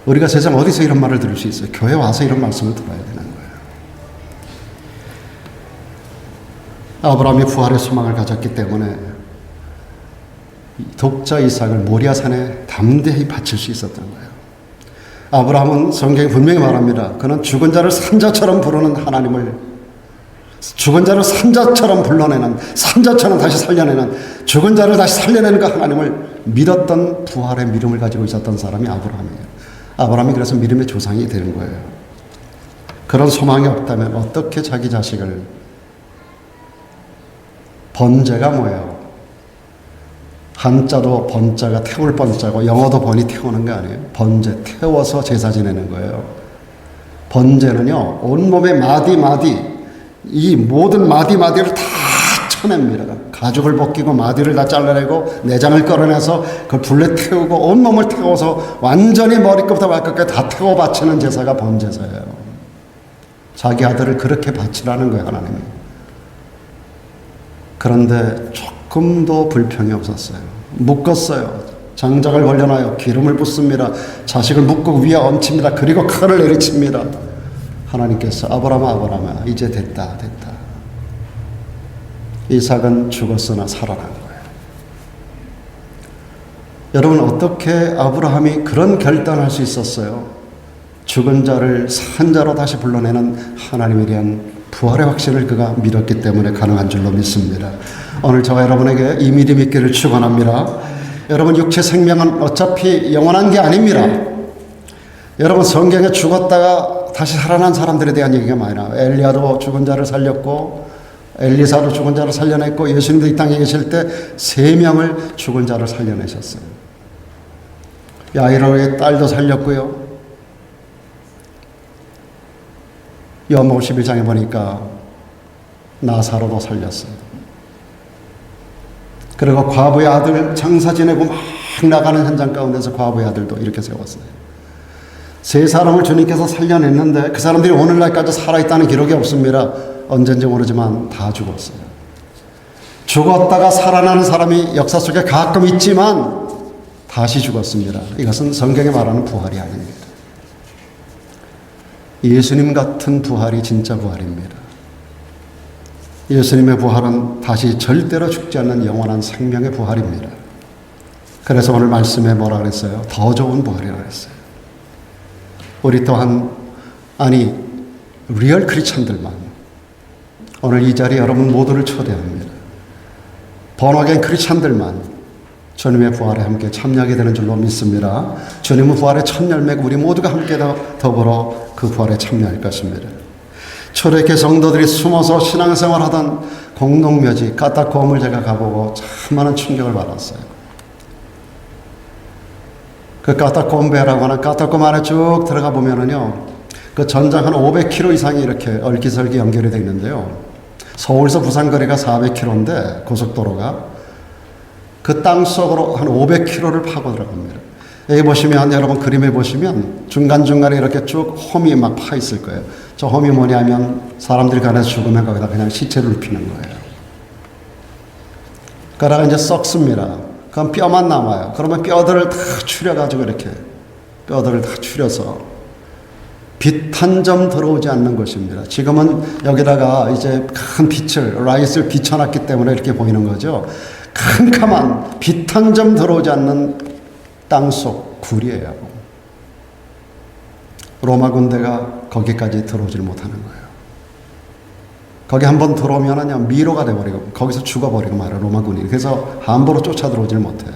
우리가 세상 어디서 이런 말을 들을 수 있어요? 교회 와서 이런 말씀을 들어야 되는 거예요. 아브라함이 부활의 소망을 가졌기 때문에 독자 이삭을 모리아산에 담대히 바칠 수 있었던 거예요. 아브라함은 성경이 분명히 말합니다. 그는 죽은 자를 산자처럼 부르는 하나님을, 죽은 자를 산자처럼 불러내는, 산자처럼 다시 살려내는, 죽은 자를 다시 살려내는 그 하나님을 믿었던 부활의 믿음을 가지고 있었던 사람이 아브라함이에요. 아브라함이 그래서 믿음의 조상이 되는 거예요. 그런 소망이 없다면 어떻게 자기 자식을, 번제가 뭐예요? 한자도 번자가 태울 번자고 영어도 번이 태우는 거 아니에요? 번제, 태워서 제사 지내는 거예요. 번제는요, 온몸의 마디마디, 이 모든 마디마디를 다 쳐냅니다. 가죽을 벗기고 마디를 다 잘라내고 내장을 끌어내서 그걸 불에 태우고 온몸을 태워서 완전히 머리끝부터 발끝까지 다 태워 바치는 제사가 번제사예요. 자기 아들을 그렇게 바치라는 거예요, 하나님이. 그런데 조금도 불평이 없었어요. 묶었어요. 장작을 벌려놔요. 기름을 붓습니다. 자식을 묶고 위에 얹힙니다. 그리고 칼을 내리칩니다. 하나님께서 아브라함아 이제 됐다. 이삭은 죽었으나 살아난 거예요. 여러분 어떻게 아브라함이 그런 결단할 수 있었어요? 죽은 자를 산 자로 다시 불러내는 하나님에 대한 부활의 확신을 그가 믿었기 때문에 가능한 줄로 믿습니다. 오늘 저와 여러분에게 이 믿음이 있기를 축원합니다. 여러분 육체 생명은 어차피 영원한 게 아닙니다. 여러분 성경에 죽었다가 다시 살아난 사람들에 대한 얘기가 많이 나와요. 엘리야도 죽은 자를 살렸고 엘리사도 죽은 자를 살려냈고 예수님도 이 땅에 계실 때 3명을 죽은 자를 살려내셨어요. 야이로의 딸도 살렸고요. 요한복음 11장에 보니까 나사로도 살렸어요. 그리고 과부의 아들 장사 지내고 막 나가는 현장 가운데서 과부의 아들도 이렇게 세웠어요. 3사람을 주님께서 살려냈는데 그 사람들이 오늘날까지 살아있다는 기록이 없습니다. 언젠지 모르지만 다 죽었어요. 죽었다가 살아나는 사람이 역사 속에 가끔 있지만 다시 죽었습니다. 이것은 성경에 말하는 부활이 아닙니다. 예수님 같은 부활이 진짜 부활입니다. 예수님의 부활은 다시 절대로 죽지 않는 영원한 생명의 부활입니다. 그래서 오늘 말씀에 뭐라 그랬어요? 더 좋은 부활이라고 했어요. 우리 또한 리얼 크리스찬들만 오늘 이 자리에 여러분 모두를 초대합니다. 번화된 크리스찬들만 주님의 부활에 함께 참여하게 되는 줄로 믿습니다. 주님의 부활의 첫 열매고 우리 모두가 함께 더불어 그 부활에 참여할 것입니다. 초대교회 성도들이 숨어서 신앙생활하던 공동묘지 까타콤을 제가 가보고 참 많은 충격을 받았어요. 그 까타콤베라고 하는 까타콤 안에 쭉 들어가 보면은요, 그 전장 한 500km 이상이 이렇게 얼기설기 연결이 되어 있는데요. 서울에서 부산 거리가 400km인데 고속도로가 그 땅 속으로 한 500km를 파고 들어갑니다. 여기 보시면, 여러분 그림에 보시면 중간중간에 이렇게 쭉 홈이 막 파 있을 거예요. 저 홈이 뭐냐면 사람들이 가서 죽으면 거기다 그냥 시체를 눕히는 거예요. 그러다가 이제 썩습니다. 그럼 뼈만 남아요. 그러면 뼈들을 다 추려가지고 이렇게 뼈들을 다 추려서 빛 한 점 들어오지 않는 것입니다. 지금은 여기다가 이제 큰 빛을, 라이트를 비춰놨기 때문에 이렇게 보이는 거죠. 캄캄한 빛 한 점 들어오지 않는 땅속 굴이에요. 로마 군대가 거기까지 들어오질 못하는 거예요. 거기 한번 들어오면 미로가 돼버리고 거기서 죽어버리고 말아요, 로마 군인이. 그래서 함부로 쫓아 들어오질 못해요.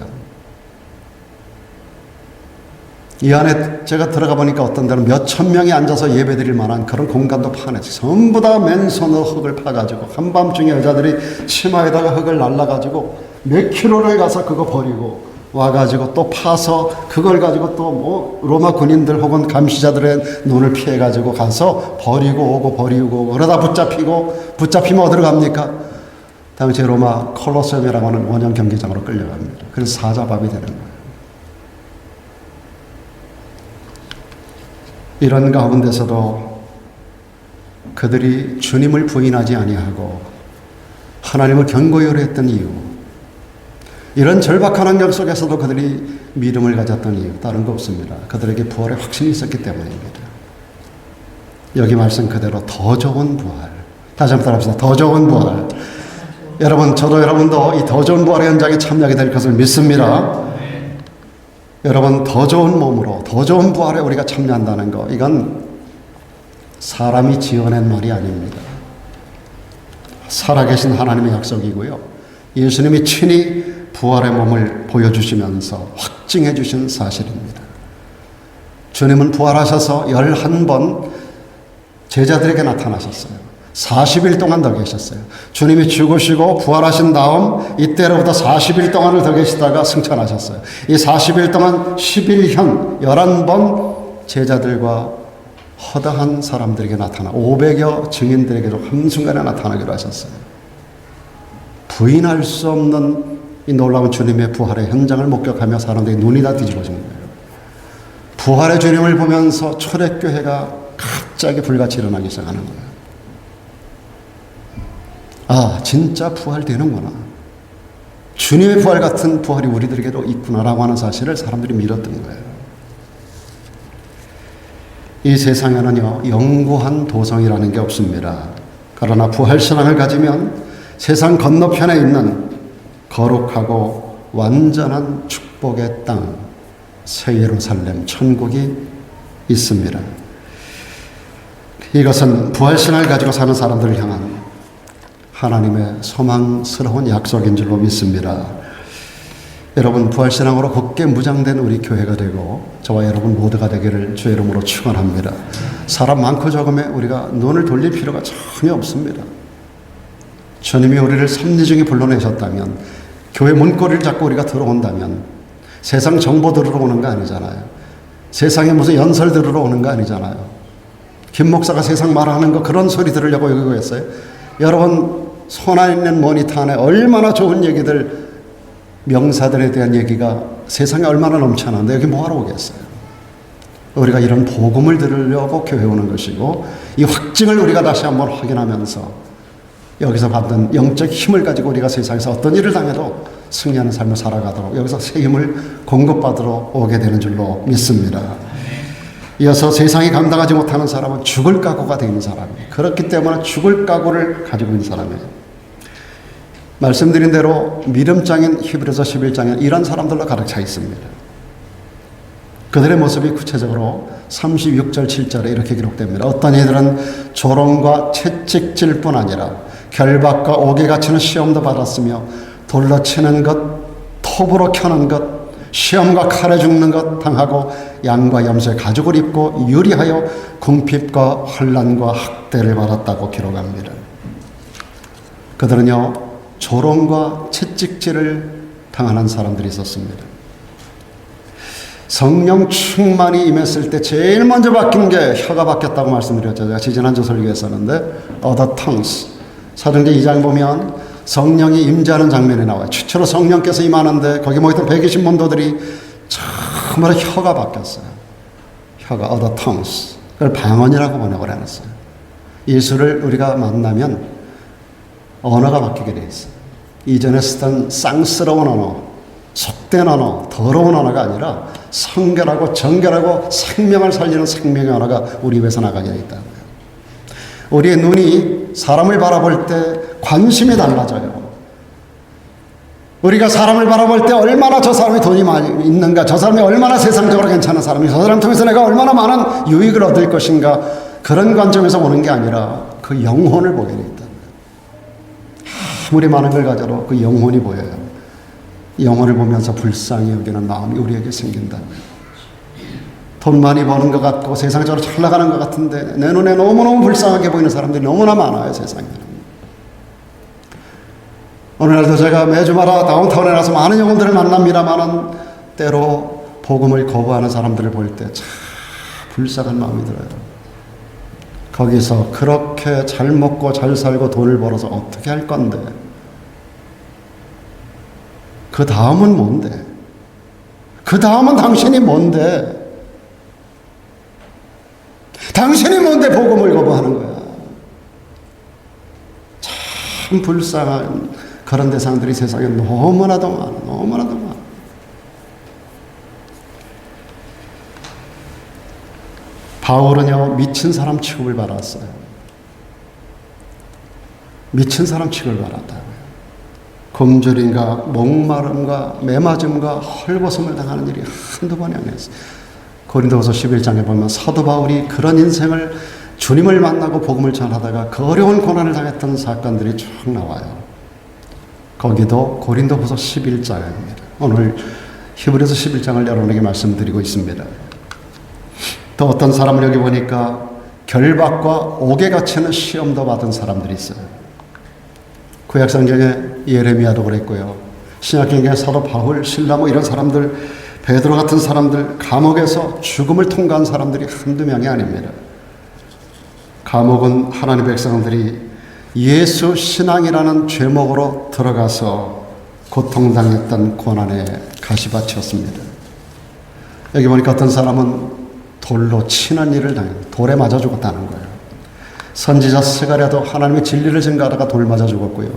이 안에 제가 들어가 보니까 어떤 데는 몇천 명이 앉아서 예배 드릴 만한 그런 공간도 파냈어요. 전부 다 맨손으로 흙을 파가지고 한밤중에 여자들이 치마에다가 흙을 날라가지고 몇 킬로를 가서 그거 버리고 와가지고 또 파서 그걸 가지고 또 뭐 로마 군인들 혹은 감시자들의 눈을 피해가지고 가서 버리고 오고 버리고 오고 그러다 붙잡히면 어디로 갑니까? 당시 로마 콜로세움이라고 하는 원형 경기장으로 끌려갑니다. 그래서 사자밥이 되는 거예요. 이런 가운데서도 그들이 주님을 부인하지 아니하고 하나님을 견고히 의뢰했던 이유, 이런 절박한 환경 속에서도 그들이 믿음을 가졌던 이유, 다른 거 없습니다. 그들에게 부활의 확신이 있었기 때문입니다. 여기 말씀 그대로 더 좋은 부활. 다시 한번 따라합시다. 더 좋은 부활. 여러분, 저도 여러분도 이 더 좋은 부활의 현장에 참여하게 될 것을 믿습니다. 여러분, 더 좋은 몸으로 더 좋은 부활에 우리가 참여한다는 거, 이건 사람이 지어낸 말이 아닙니다. 살아계신 하나님의 약속이고요. 예수님이 친히 부활의 몸을 보여주시면서 확증해 주신 사실입니다. 주님은 부활하셔서 11번 제자들에게 나타나셨어요. 40일 동안 더 계셨어요. 주님이 죽으시고 부활하신 다음 이때로부터 40일 동안을 더 계시다가 승천하셨어요. 이 40일 동안 11현 11번 제자들과 허다한 사람들에게 나타나 500여 증인들에게도 한순간에 나타나기로 하셨어요. 부인할 수 없는 이 놀라운 주님의 부활의 현장을 목격하며 사람들이 눈이 다 뒤집어진 거예요. 부활의 주님을 보면서 초대교회가 갑자기 불같이 일어나기 시작하는 거예요. 아, 진짜 부활되는구나. 주님의 부활 같은 부활이 우리들에게도 있구나라고 하는 사실을 사람들이 믿었던 거예요. 이 세상에는요, 영구한 도성이라는 게 없습니다. 그러나 부활신앙을 가지면 세상 건너편에 있는 거룩하고 완전한 축복의 땅, 새 예루살렘, 천국이 있습니다. 이것은 부활신앙을 가지고 사는 사람들을 향한 하나님의 소망스러운 약속인 줄로 믿습니다. 여러분, 부활신앙으로 굳게 무장된 우리 교회가 되고 저와 여러분 모두가 되기를 주의 이름으로 축원합니다. 사람 많고 적음에 우리가 눈을 돌릴 필요가 전혀 없습니다. 주님이 우리를 섭리 중에 불러내셨다면, 교회 문고리를 잡고 우리가 들어온다면 세상 정보 들으러 오는 거 아니잖아요. 세상에 무슨 연설 들으러 오는 거 아니잖아요. 김 목사가 세상 말하는 거 그런 소리 들으려고 여기 오겠어요? 여러분, 손 안에 있는 모니터 안에 얼마나 좋은 얘기들, 명사들에 대한 얘기가 세상에 얼마나 넘쳐나는데 여기 뭐하러 오겠어요? 우리가 이런 복음을 들으려고 교회 오는 것이고, 이 확증을 우리가 다시 한번 확인하면서 여기서 받는 영적 힘을 가지고 우리가 세상에서 어떤 일을 당해도 승리하는 삶을 살아가도록 여기서 새 힘을 공급받으러 오게 되는 줄로 믿습니다. 이어서 세상이 감당하지 못하는 사람은 죽을 각오가 되어 있는 사람이에요. 그렇기 때문에 죽을 각오를 가지고 있는 사람이에요. 말씀드린 대로 믿음장인 히브리서 11장에 이런 사람들로 가득 차 있습니다. 그들의 모습이 구체적으로 36절 7절에 이렇게 기록됩니다. 어떤 이들은 조롱과 채찍질 뿐 아니라 결박과 옥에 갇히는 시험도 받았으며 돌로 치는 것, 톱으로 켜는 것, 시험과 칼에 죽는 것 당하고 양과 염소의 가죽을 입고 유리하여 궁핍과 환난과 학대를 받았다고 기록합니다. 그들은요, 조롱과 채찍질을 당하는 사람들이 있었습니다. 성령 충만이 임했을 때 제일 먼저 바뀐 게 혀가 바뀌었다고 말씀드렸죠. 제가 지지난주 설교에서 했는데 other tongues. 사도행전 2장 보면 성령이 임재하는 장면이 나와요. 최초로 성령께서 임하는데 거기 모였던 120문도들이 처음으로 혀가 바뀌었어요. 혀가 other tongues. 그걸 방언이라고 번역을 해놨어요. 예수를 우리가 만나면 언어가 바뀌게 돼 있어요. 이전에 쓰던 쌍스러운 언어, 속된 언어, 더러운 언어가 아니라 성결하고 정결하고 생명을 살리는 생명의 언어가 우리 입에서 나가게 돼 있다는 거예요. 우리의 눈이 사람을 바라볼 때 관심이 달라져요. 우리가 사람을 바라볼 때 얼마나 저 사람이 돈이 많이 있는가, 저 사람이 얼마나 세상적으로 괜찮은 사람이, 저 사람 통해서 내가 얼마나 많은 유익을 얻을 것인가, 그런 관점에서 보는 게 아니라 그 영혼을 보게 돼 있다는 거예요. 아무리 많은 걸 가져도 그 영혼이 보여요. 영혼을 보면서 불쌍히 여기는 마음이 우리에게 생긴다는 거예요. 돈 많이 버는 것 같고 세상적으로 잘 나가는 것 같은데 내 눈에 너무너무 불쌍하게 보이는 사람들이 너무나 많아요, 세상에는. 오늘날도 제가 매주마다 다운타운에 나서 많은 영혼들을 만납니다만은 때로 복음을 거부하는 사람들을 볼 때 참 불쌍한 마음이 들어요. 거기서 그렇게 잘 먹고 잘 살고 돈을 벌어서 어떻게 할 건데? 그 다음은 뭔데? 그 다음은 당신이 뭔데? 당신이 뭔데 복음을 거부하는 거야? 참 불쌍한 그런 대상들이 세상에 너무나도 많아. 너무나도 많아. 바울은요, 미친 사람 취급을 받았어요. 미친 사람 취급을 받았다고요. 굶주림과 목마름과 매맞음과 헐벗음을 당하는 일이 한두 번이 아니었어요. 고린도후서 11장에 보면 사도 바울이 그런 인생을 주님을 만나고 복음을 전하다가 그 어려운 고난을 당했던 사건들이 쭉 나와요. 거기도 고린도후서 11장입니다. 오늘 히브리서 11장을 여러분에게 말씀드리고 있습니다. 또 어떤 사람을 여기 보니까 결박과 옥에 갇히는 시험도 받은 사람들이 있어요. 구약성경에 예레미야도 그랬고요. 신약성경에 사도 바울, 실라모 이런 사람들, 베드로 같은 사람들, 감옥에서 죽음을 통과한 사람들이 한두 명이 아닙니다. 감옥은 하나님의 백성들이 예수 신앙이라는 죄목으로 들어가서 고통당했던 고난의 가시밭이었습니다. 여기 보니까 어떤 사람은 돌로 치는 일을 당해요. 돌에 맞아 죽었다는 거예요. 선지자 스가랴도 하나님의 진리를 증거하다가 돌 맞아 죽었고요.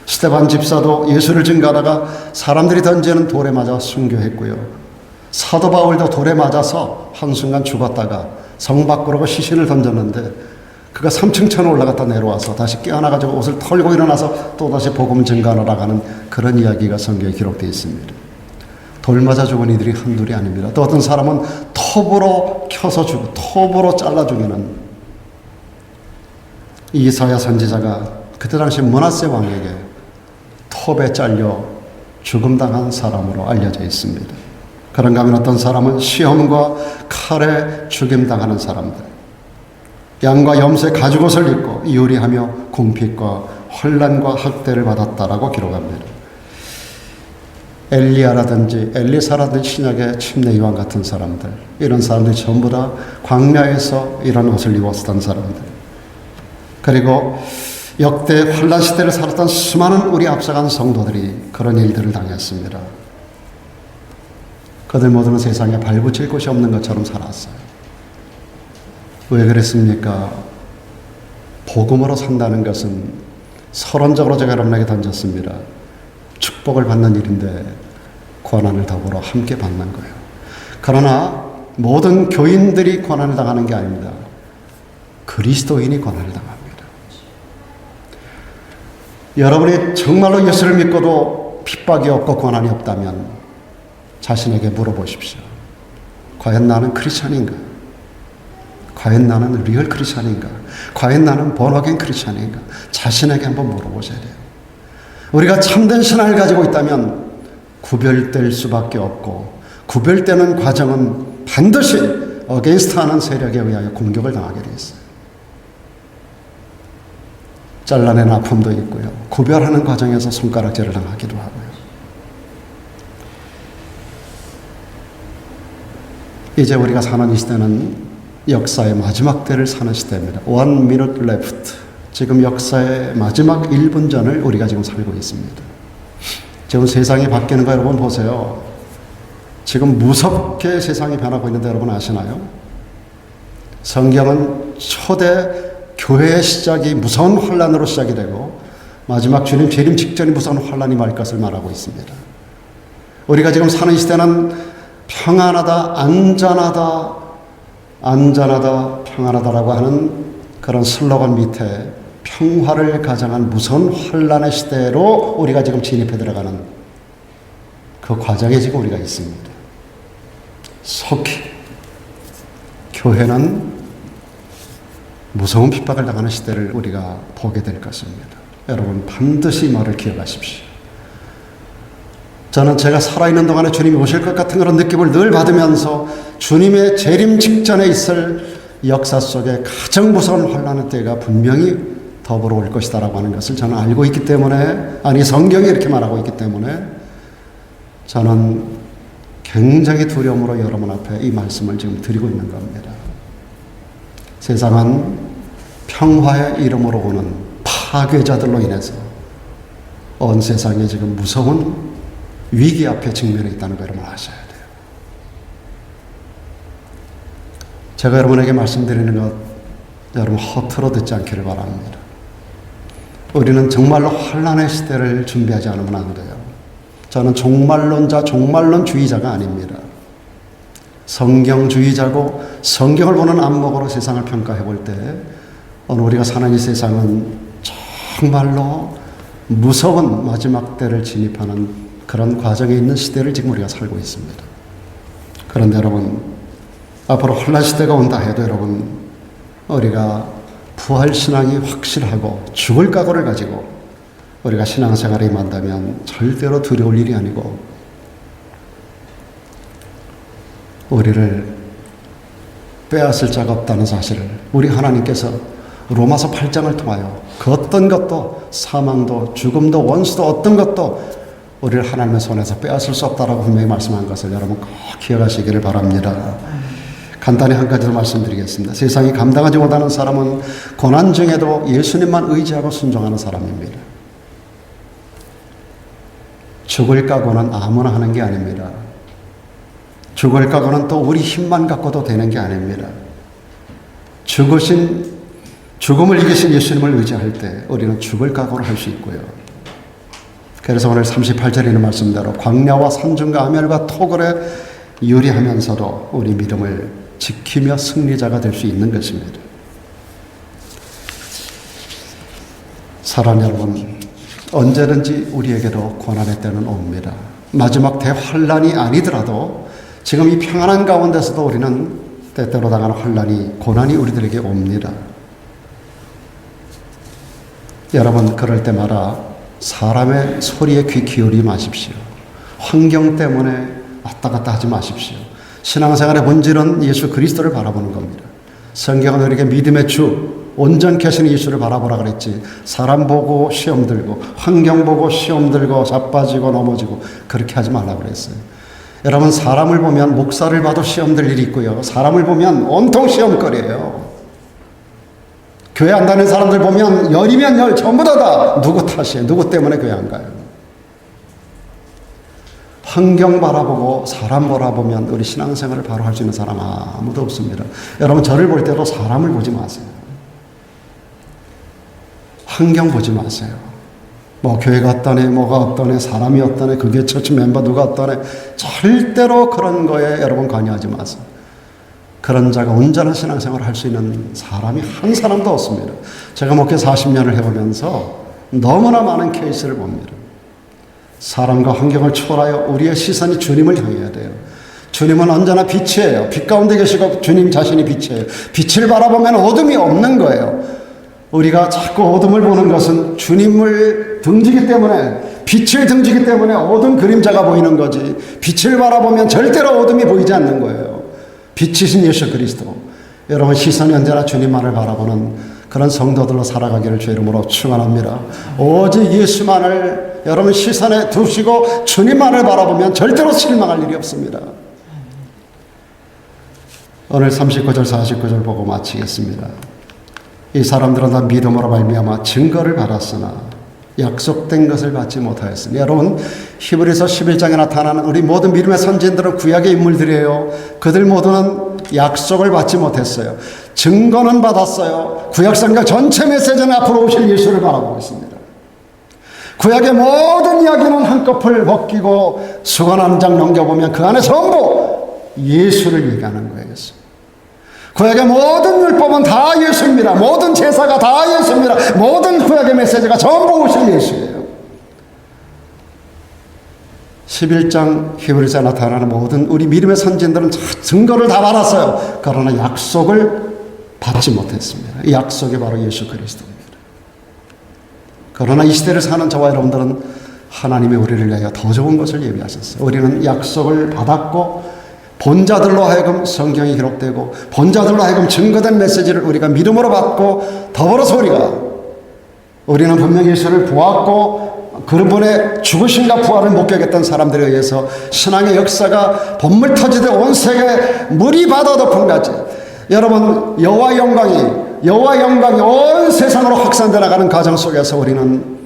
스데반 집사도 예수를 증거하다가 사람들이 던지는 돌에 맞아 순교했고요. 사도 바울도 돌에 맞아서 한순간 죽었다가 성 밖으로 시신을 던졌는데 그가 3층 천에 올라갔다 내려와서 다시 깨어나가지고 옷을 털고 일어나서 또다시 복음 증거하러 나가는 그런 이야기가 성경에 기록되어 있습니다. 돌 맞아 죽은 이들이 한둘이 아닙니다. 또 어떤 사람은 톱으로 켜서 죽고 톱으로 잘라 죽이는 이사야 선지자가 그때 당시 므낫세 왕에게 톱에 잘려 죽음당한 사람으로 알려져 있습니다. 그런가 하면 어떤 사람은 시험과 칼에 죽임당하는 사람들, 양과 염소의 가죽옷을 입고 유리하며 궁핍과 환난과 학대를 받았다라고 기록합니다. 엘리야라든지 엘리사라든지 신약의 침례 요한 같은 사람들, 이런 사람들이 전부 다 광야에서 이런 옷을 입었던 사람들, 그리고 역대 환란 시대를 살았던 수많은 우리 앞서간 성도들이 그런 일들을 당했습니다. 그들 모두는 세상에 발붙일 곳이 없는 것처럼 살았어요. 왜 그랬습니까? 복음으로 산다는 것은 서론적으로 제가 여러분에게 던졌습니다. 축복을 받는 일인데 고난을 더불어 함께 받는 거예요. 그러나 모든 교인들이 고난을 당하는 게 아닙니다. 그리스도인이 고난을 당합니다. 여러분이 정말로 예수를 믿고도 핍박이 없고 고난이 없다면 자신에게 물어보십시오. 과연 나는 크리스찬인가? 과연 나는 리얼 크리스찬인가? 과연 나는 본어게인 크리스찬인가? 자신에게 한번 물어보셔야 돼요. 우리가 참된 신앙을 가지고 있다면 구별될 수밖에 없고, 구별되는 과정은 반드시 어게인스트 하는 세력에 의하여 공격을 당하게 돼 있어요. 잘라낸 아픔도 있고요. 구별하는 과정에서 손가락질을 당하기도 하고요. 이제 우리가 사는 이 시대는 역사의 마지막 때를 사는 시대입니다. One minute left. 지금 역사의 마지막 1분 전을 우리가 지금 살고 있습니다. 지금 세상이 바뀌는 거 여러분 보세요. 지금 무섭게 세상이 변하고 있는데 여러분 아시나요? 성경은 초대 교회의 시작이 무서운 환란으로 시작이 되고 마지막 주님 재림 직전이 무서운 환란이 말 것을 말하고 있습니다. 우리가 지금 사는 이 시대는 평안하다, 안전하다, 평안하다라고 하는 그런 슬로건 밑에 평화를 가장한 무서운 환란의 시대로 우리가 지금 진입해 들어가는 그 과정에 지금 우리가 있습니다. 속히 교회는 무서운 핍박을 당하는 시대를 우리가 보게 될 것입니다. 여러분 반드시 이 말을 기억하십시오. 저는 제가 살아있는 동안에 주님이 오실 것 같은 그런 느낌을 늘 받으면서 주님의 재림 직전에 있을 역사 속에 가장 무서운 환란의 때가 분명히 더불어 올 것이다라고 하는 것을 저는 알고 있기 때문에, 아니 성경이 이렇게 말하고 있기 때문에 저는 굉장히 두려움으로 여러분 앞에 이 말씀을 지금 드리고 있는 겁니다. 세상은 평화의 이름으로 오는 파괴자들로 인해서 온 세상에 지금 무서운 위기 앞에 직면해 있다는 거 여러분 아셔야 돼요. 제가 여러분에게 말씀드리는 것 여러분 허투루 듣지 않기를 바랍니다. 우리는 정말로 환란의 시대를 준비하지 않으면 안 돼요. 저는 종말론자, 종말론주의자가 아닙니다. 성경주의자고 성경을 보는 안목으로 세상을 평가해 볼 때 오늘 우리가 사는 이 세상은 정말로 무서운 마지막 때를 진입하는 그런 과정에 있는 시대를 지금 우리가 살고 있습니다. 그런데 여러분 앞으로 환란 시대가 온다 해도 여러분 우리가 부활신앙이 확실하고 죽을 각오를 가지고 우리가 신앙생활에 임한다면 절대로 두려울 일이 아니고 우리를 빼앗을 자가 없다는 사실을 우리 하나님께서 로마서 8장을 통하여 그 어떤 것도 사망도 죽음도 원수도 어떤 것도 우리를 하나님의 손에서 빼앗을 수 없다라고 분명히 말씀한 것을 여러분 꼭 기억하시기를 바랍니다. 간단히 한 가지 더 말씀드리겠습니다. 세상이 감당하지 못하는 사람은 고난 중에도 예수님만 의지하고 순종하는 사람입니다. 죽을 각오는 아무나 하는 게 아닙니다. 죽을 각오는 또 우리 힘만 갖고도 되는 게 아닙니다. 죽음을 이기신 예수님을 의지할 때 우리는 죽을 각오를 할 수 있고요. 그래서 오늘 38절에 있는 말씀대로 광야와 산중과 암열과 토굴에 유리하면서도 우리 믿음을 지키며 승리자가 될 수 있는 것입니다. 사랑 여러분, 언제든지 우리에게도 고난의 때는 옵니다. 마지막 대환란이 아니더라도 지금 이 평안한 가운데서도 우리는 때때로 당하는 환란이, 고난이 우리들에게 옵니다. 여러분 그럴 때마다 사람의 소리에 귀 기울이지 마십시오. 환경 때문에 왔다 갔다 하지 마십시오. 신앙생활의 본질은 예수 그리스도를 바라보는 겁니다. 성경은 우리에게 믿음의 주, 온전케 하시는 예수를 바라보라 그랬지 사람 보고 시험 들고 환경 보고 시험 들고 자빠지고 넘어지고 그렇게 하지 말라고 그랬어요. 여러분 사람을 보면 목사를 봐도 시험 들 일이 있고요. 사람을 보면 온통 시험거리예요. 교회 안 다니는 사람들 보면 열이면 열 전부 다 누구 탓이에요. 누구 때문에 교회 안 가요. 환경 바라보고 사람 바라보면 우리 신앙생활을 바로 할 수 있는 사람 아무도 없습니다. 여러분 저를 볼 때도 사람을 보지 마세요. 환경 보지 마세요. 뭐 교회가 어떠네, 뭐가 어떠네, 사람이 어떠네, 그게 처치 멤버 누가 어떠네, 절대로 그런 거에 여러분 관여하지 마세요. 그런 자가 온전한 신앙생활을 할 수 있는 사람이 한 사람도 없습니다. 제가 목회 40년을 해보면서 너무나 많은 케이스를 봅니다. 사람과 환경을 초월하여 우리의 시선이 주님을 향해야 돼요. 주님은 언제나 빛이에요. 빛 가운데 계시고 주님 자신이 빛이에요. 빛을 바라보면 어둠이 없는 거예요. 우리가 자꾸 어둠을 보는 것은 주님을 등지기 때문에, 빛을 등지기 때문에 어둠 그림자가 보이는 거지, 빛을 바라보면 절대로 어둠이 보이지 않는 거예요. 빛이신 예수 그리스도. 여러분 시선이 언제나 주님만을 바라보는 그런 성도들로 살아가기를 주 이름으로 축원합니다. 오직 예수만을 여러분 시선에 두시고 주님만을 바라보면 절대로 실망할 일이 없습니다. 오늘 39절 49절 보고 마치겠습니다. 이 사람들은 다 믿음으로 말미암아 증거를 받았으나 약속된 것을 받지 못하였으니, 여러분 히브리서 11장에 나타나는 우리 모든 믿음의 선진들은 구약의 인물들이에요. 그들 모두는 약속을 받지 못했어요. 증거는 받았어요. 구약성경 전체 메시지는 앞으로 오실 예수를 바라보고 있습니다. 구약의 모든 이야기는 한꺼풀 벗기고 수건 한 장 넘겨보면 그 안에 전부 예수를 얘기하는 거예요. 구약의 모든 율법은 다 예수입니다. 모든 제사가 다 예수입니다. 모든 구약의 메시지가 전부 오실 예수예요. 11장 히브리서에 나타나는 모든 우리 믿음의 선진들은 증거를 다 받았어요. 그러나 약속을 받지 못했습니다. 이 약속이 바로 예수 그리스도입니다. 그러나 이 시대를 사는 저와 여러분들은 하나님이 우리를 위하여 더 좋은 것을 예비하셨어요. 우리는 약속을 받았고 본자들로 하여금 성경이 기록되고 본자들로 하여금 증거된 메시지를 우리가 믿음으로 받고 더불어서 우리는 분명히 예수를 보았고 그분의 죽으심과 부활을 목격했던 사람들에 의해서 신앙의 역사가 본물 터지듯 온 세계 물이 바다 덮음같이 여러분 여호와 영광이 온 세상으로 확산되어 나가는 과정 속에서 우리는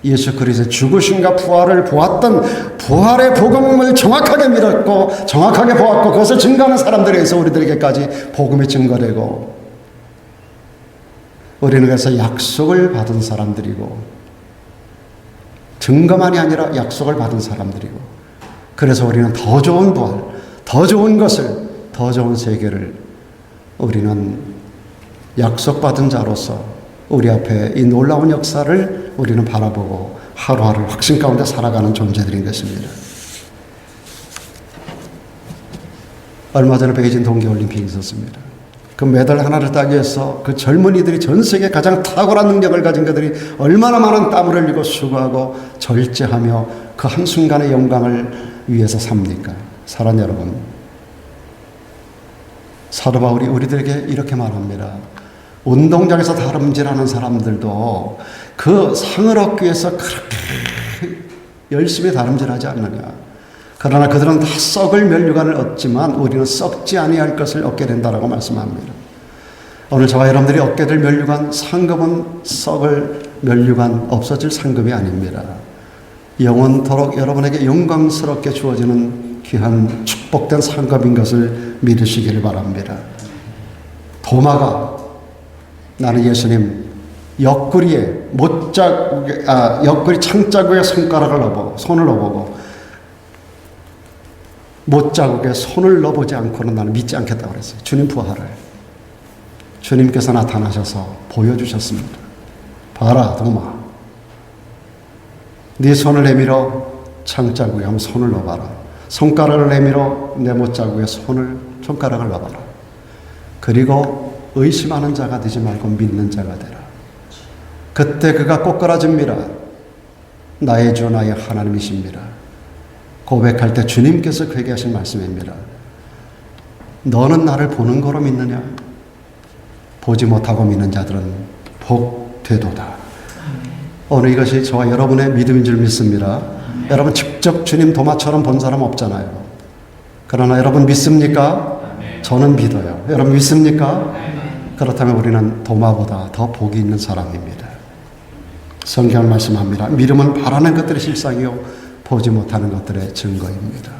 예수 그리스도의 죽으심과 부활을 보았던 부활의 복음을 정확하게 믿었고 정확하게 보았고 그것을 증거하는 사람들에 의해서 우리들에게까지 복음이 증거되고 우리는 그래서 약속을 받은 사람들이고 증거만이 아니라 약속을 받은 사람들이고 그래서 우리는 더 좋은 부활, 더 좋은 것을, 더 좋은 세계를 우리는 약속받은 자로서 우리 앞에 이 놀라운 역사를 우리는 바라보고 하루하루 확신 가운데 살아가는 존재들인 것입니다. 얼마 전에 베이징 동계올림픽이 있었습니다. 그 메달 하나를 따기 위해서 그 젊은이들이 전 세계 가장 탁월한 능력을 가진 그들이 얼마나 많은 땀을 흘리고 수고하고 절제하며 그 한순간의 영광을 위해서 삽니까? 사랑 여러분, 사도 바울이 우리들에게 이렇게 말합니다. 운동장에서 다름질하는 사람들도 그 상을 얻기 위해서 그렇게 열심히 다름질하지 않느냐. 그러나 그들은 다 썩을 면류관을 얻지만 우리는 썩지 아니할 것을 얻게 된다라고 말씀합니다. 오늘 저와 여러분들이 얻게 될 면류관 상급은 썩을 면류관 없어질 상급이 아닙니다. 영원토록 여러분에게 영광스럽게 주어지는 귀한 축복된 상급인 것을 믿으시기를 바랍니다. 도마가 나는 예수님 옆구리에 옆구리 창자국에 손가락을 넣어보고 손을 넣어보고 못자국에 손을 넣어보지 않고는 나는 믿지 않겠다고 그랬어요. 주님 부활을 주님께서 나타나셔서 보여주셨습니다. 봐라 도마, 네 손을 내밀어 창자국에 한번 손을 넣어봐라. 손가락을 내밀어 내 못자국에 손가락을 넣어봐라. 그리고 의심하는 자가 되지 말고 믿는 자가 되라. 그때 그가 꼬꾸라집니다. 나의 주 나의 하나님이십니다. 고백할 때 주님께서 그에게 하신 말씀입니다. 너는 나를 보는 거로 믿느냐? 보지 못하고 믿는 자들은 복되도다. 오늘 이것이 저와 여러분의 믿음인 줄 믿습니다. 여러분 직접 주님 도마처럼 본 사람 없잖아요. 그러나 여러분 믿습니까? 저는 믿어요. 여러분 믿습니까? 그렇다면 우리는 도마보다 더 복이 있는 사람입니다. 성경은 말씀합니다. 믿음은 바라는 것들의 실상이요 보지 못하는 것들의 증거입니다.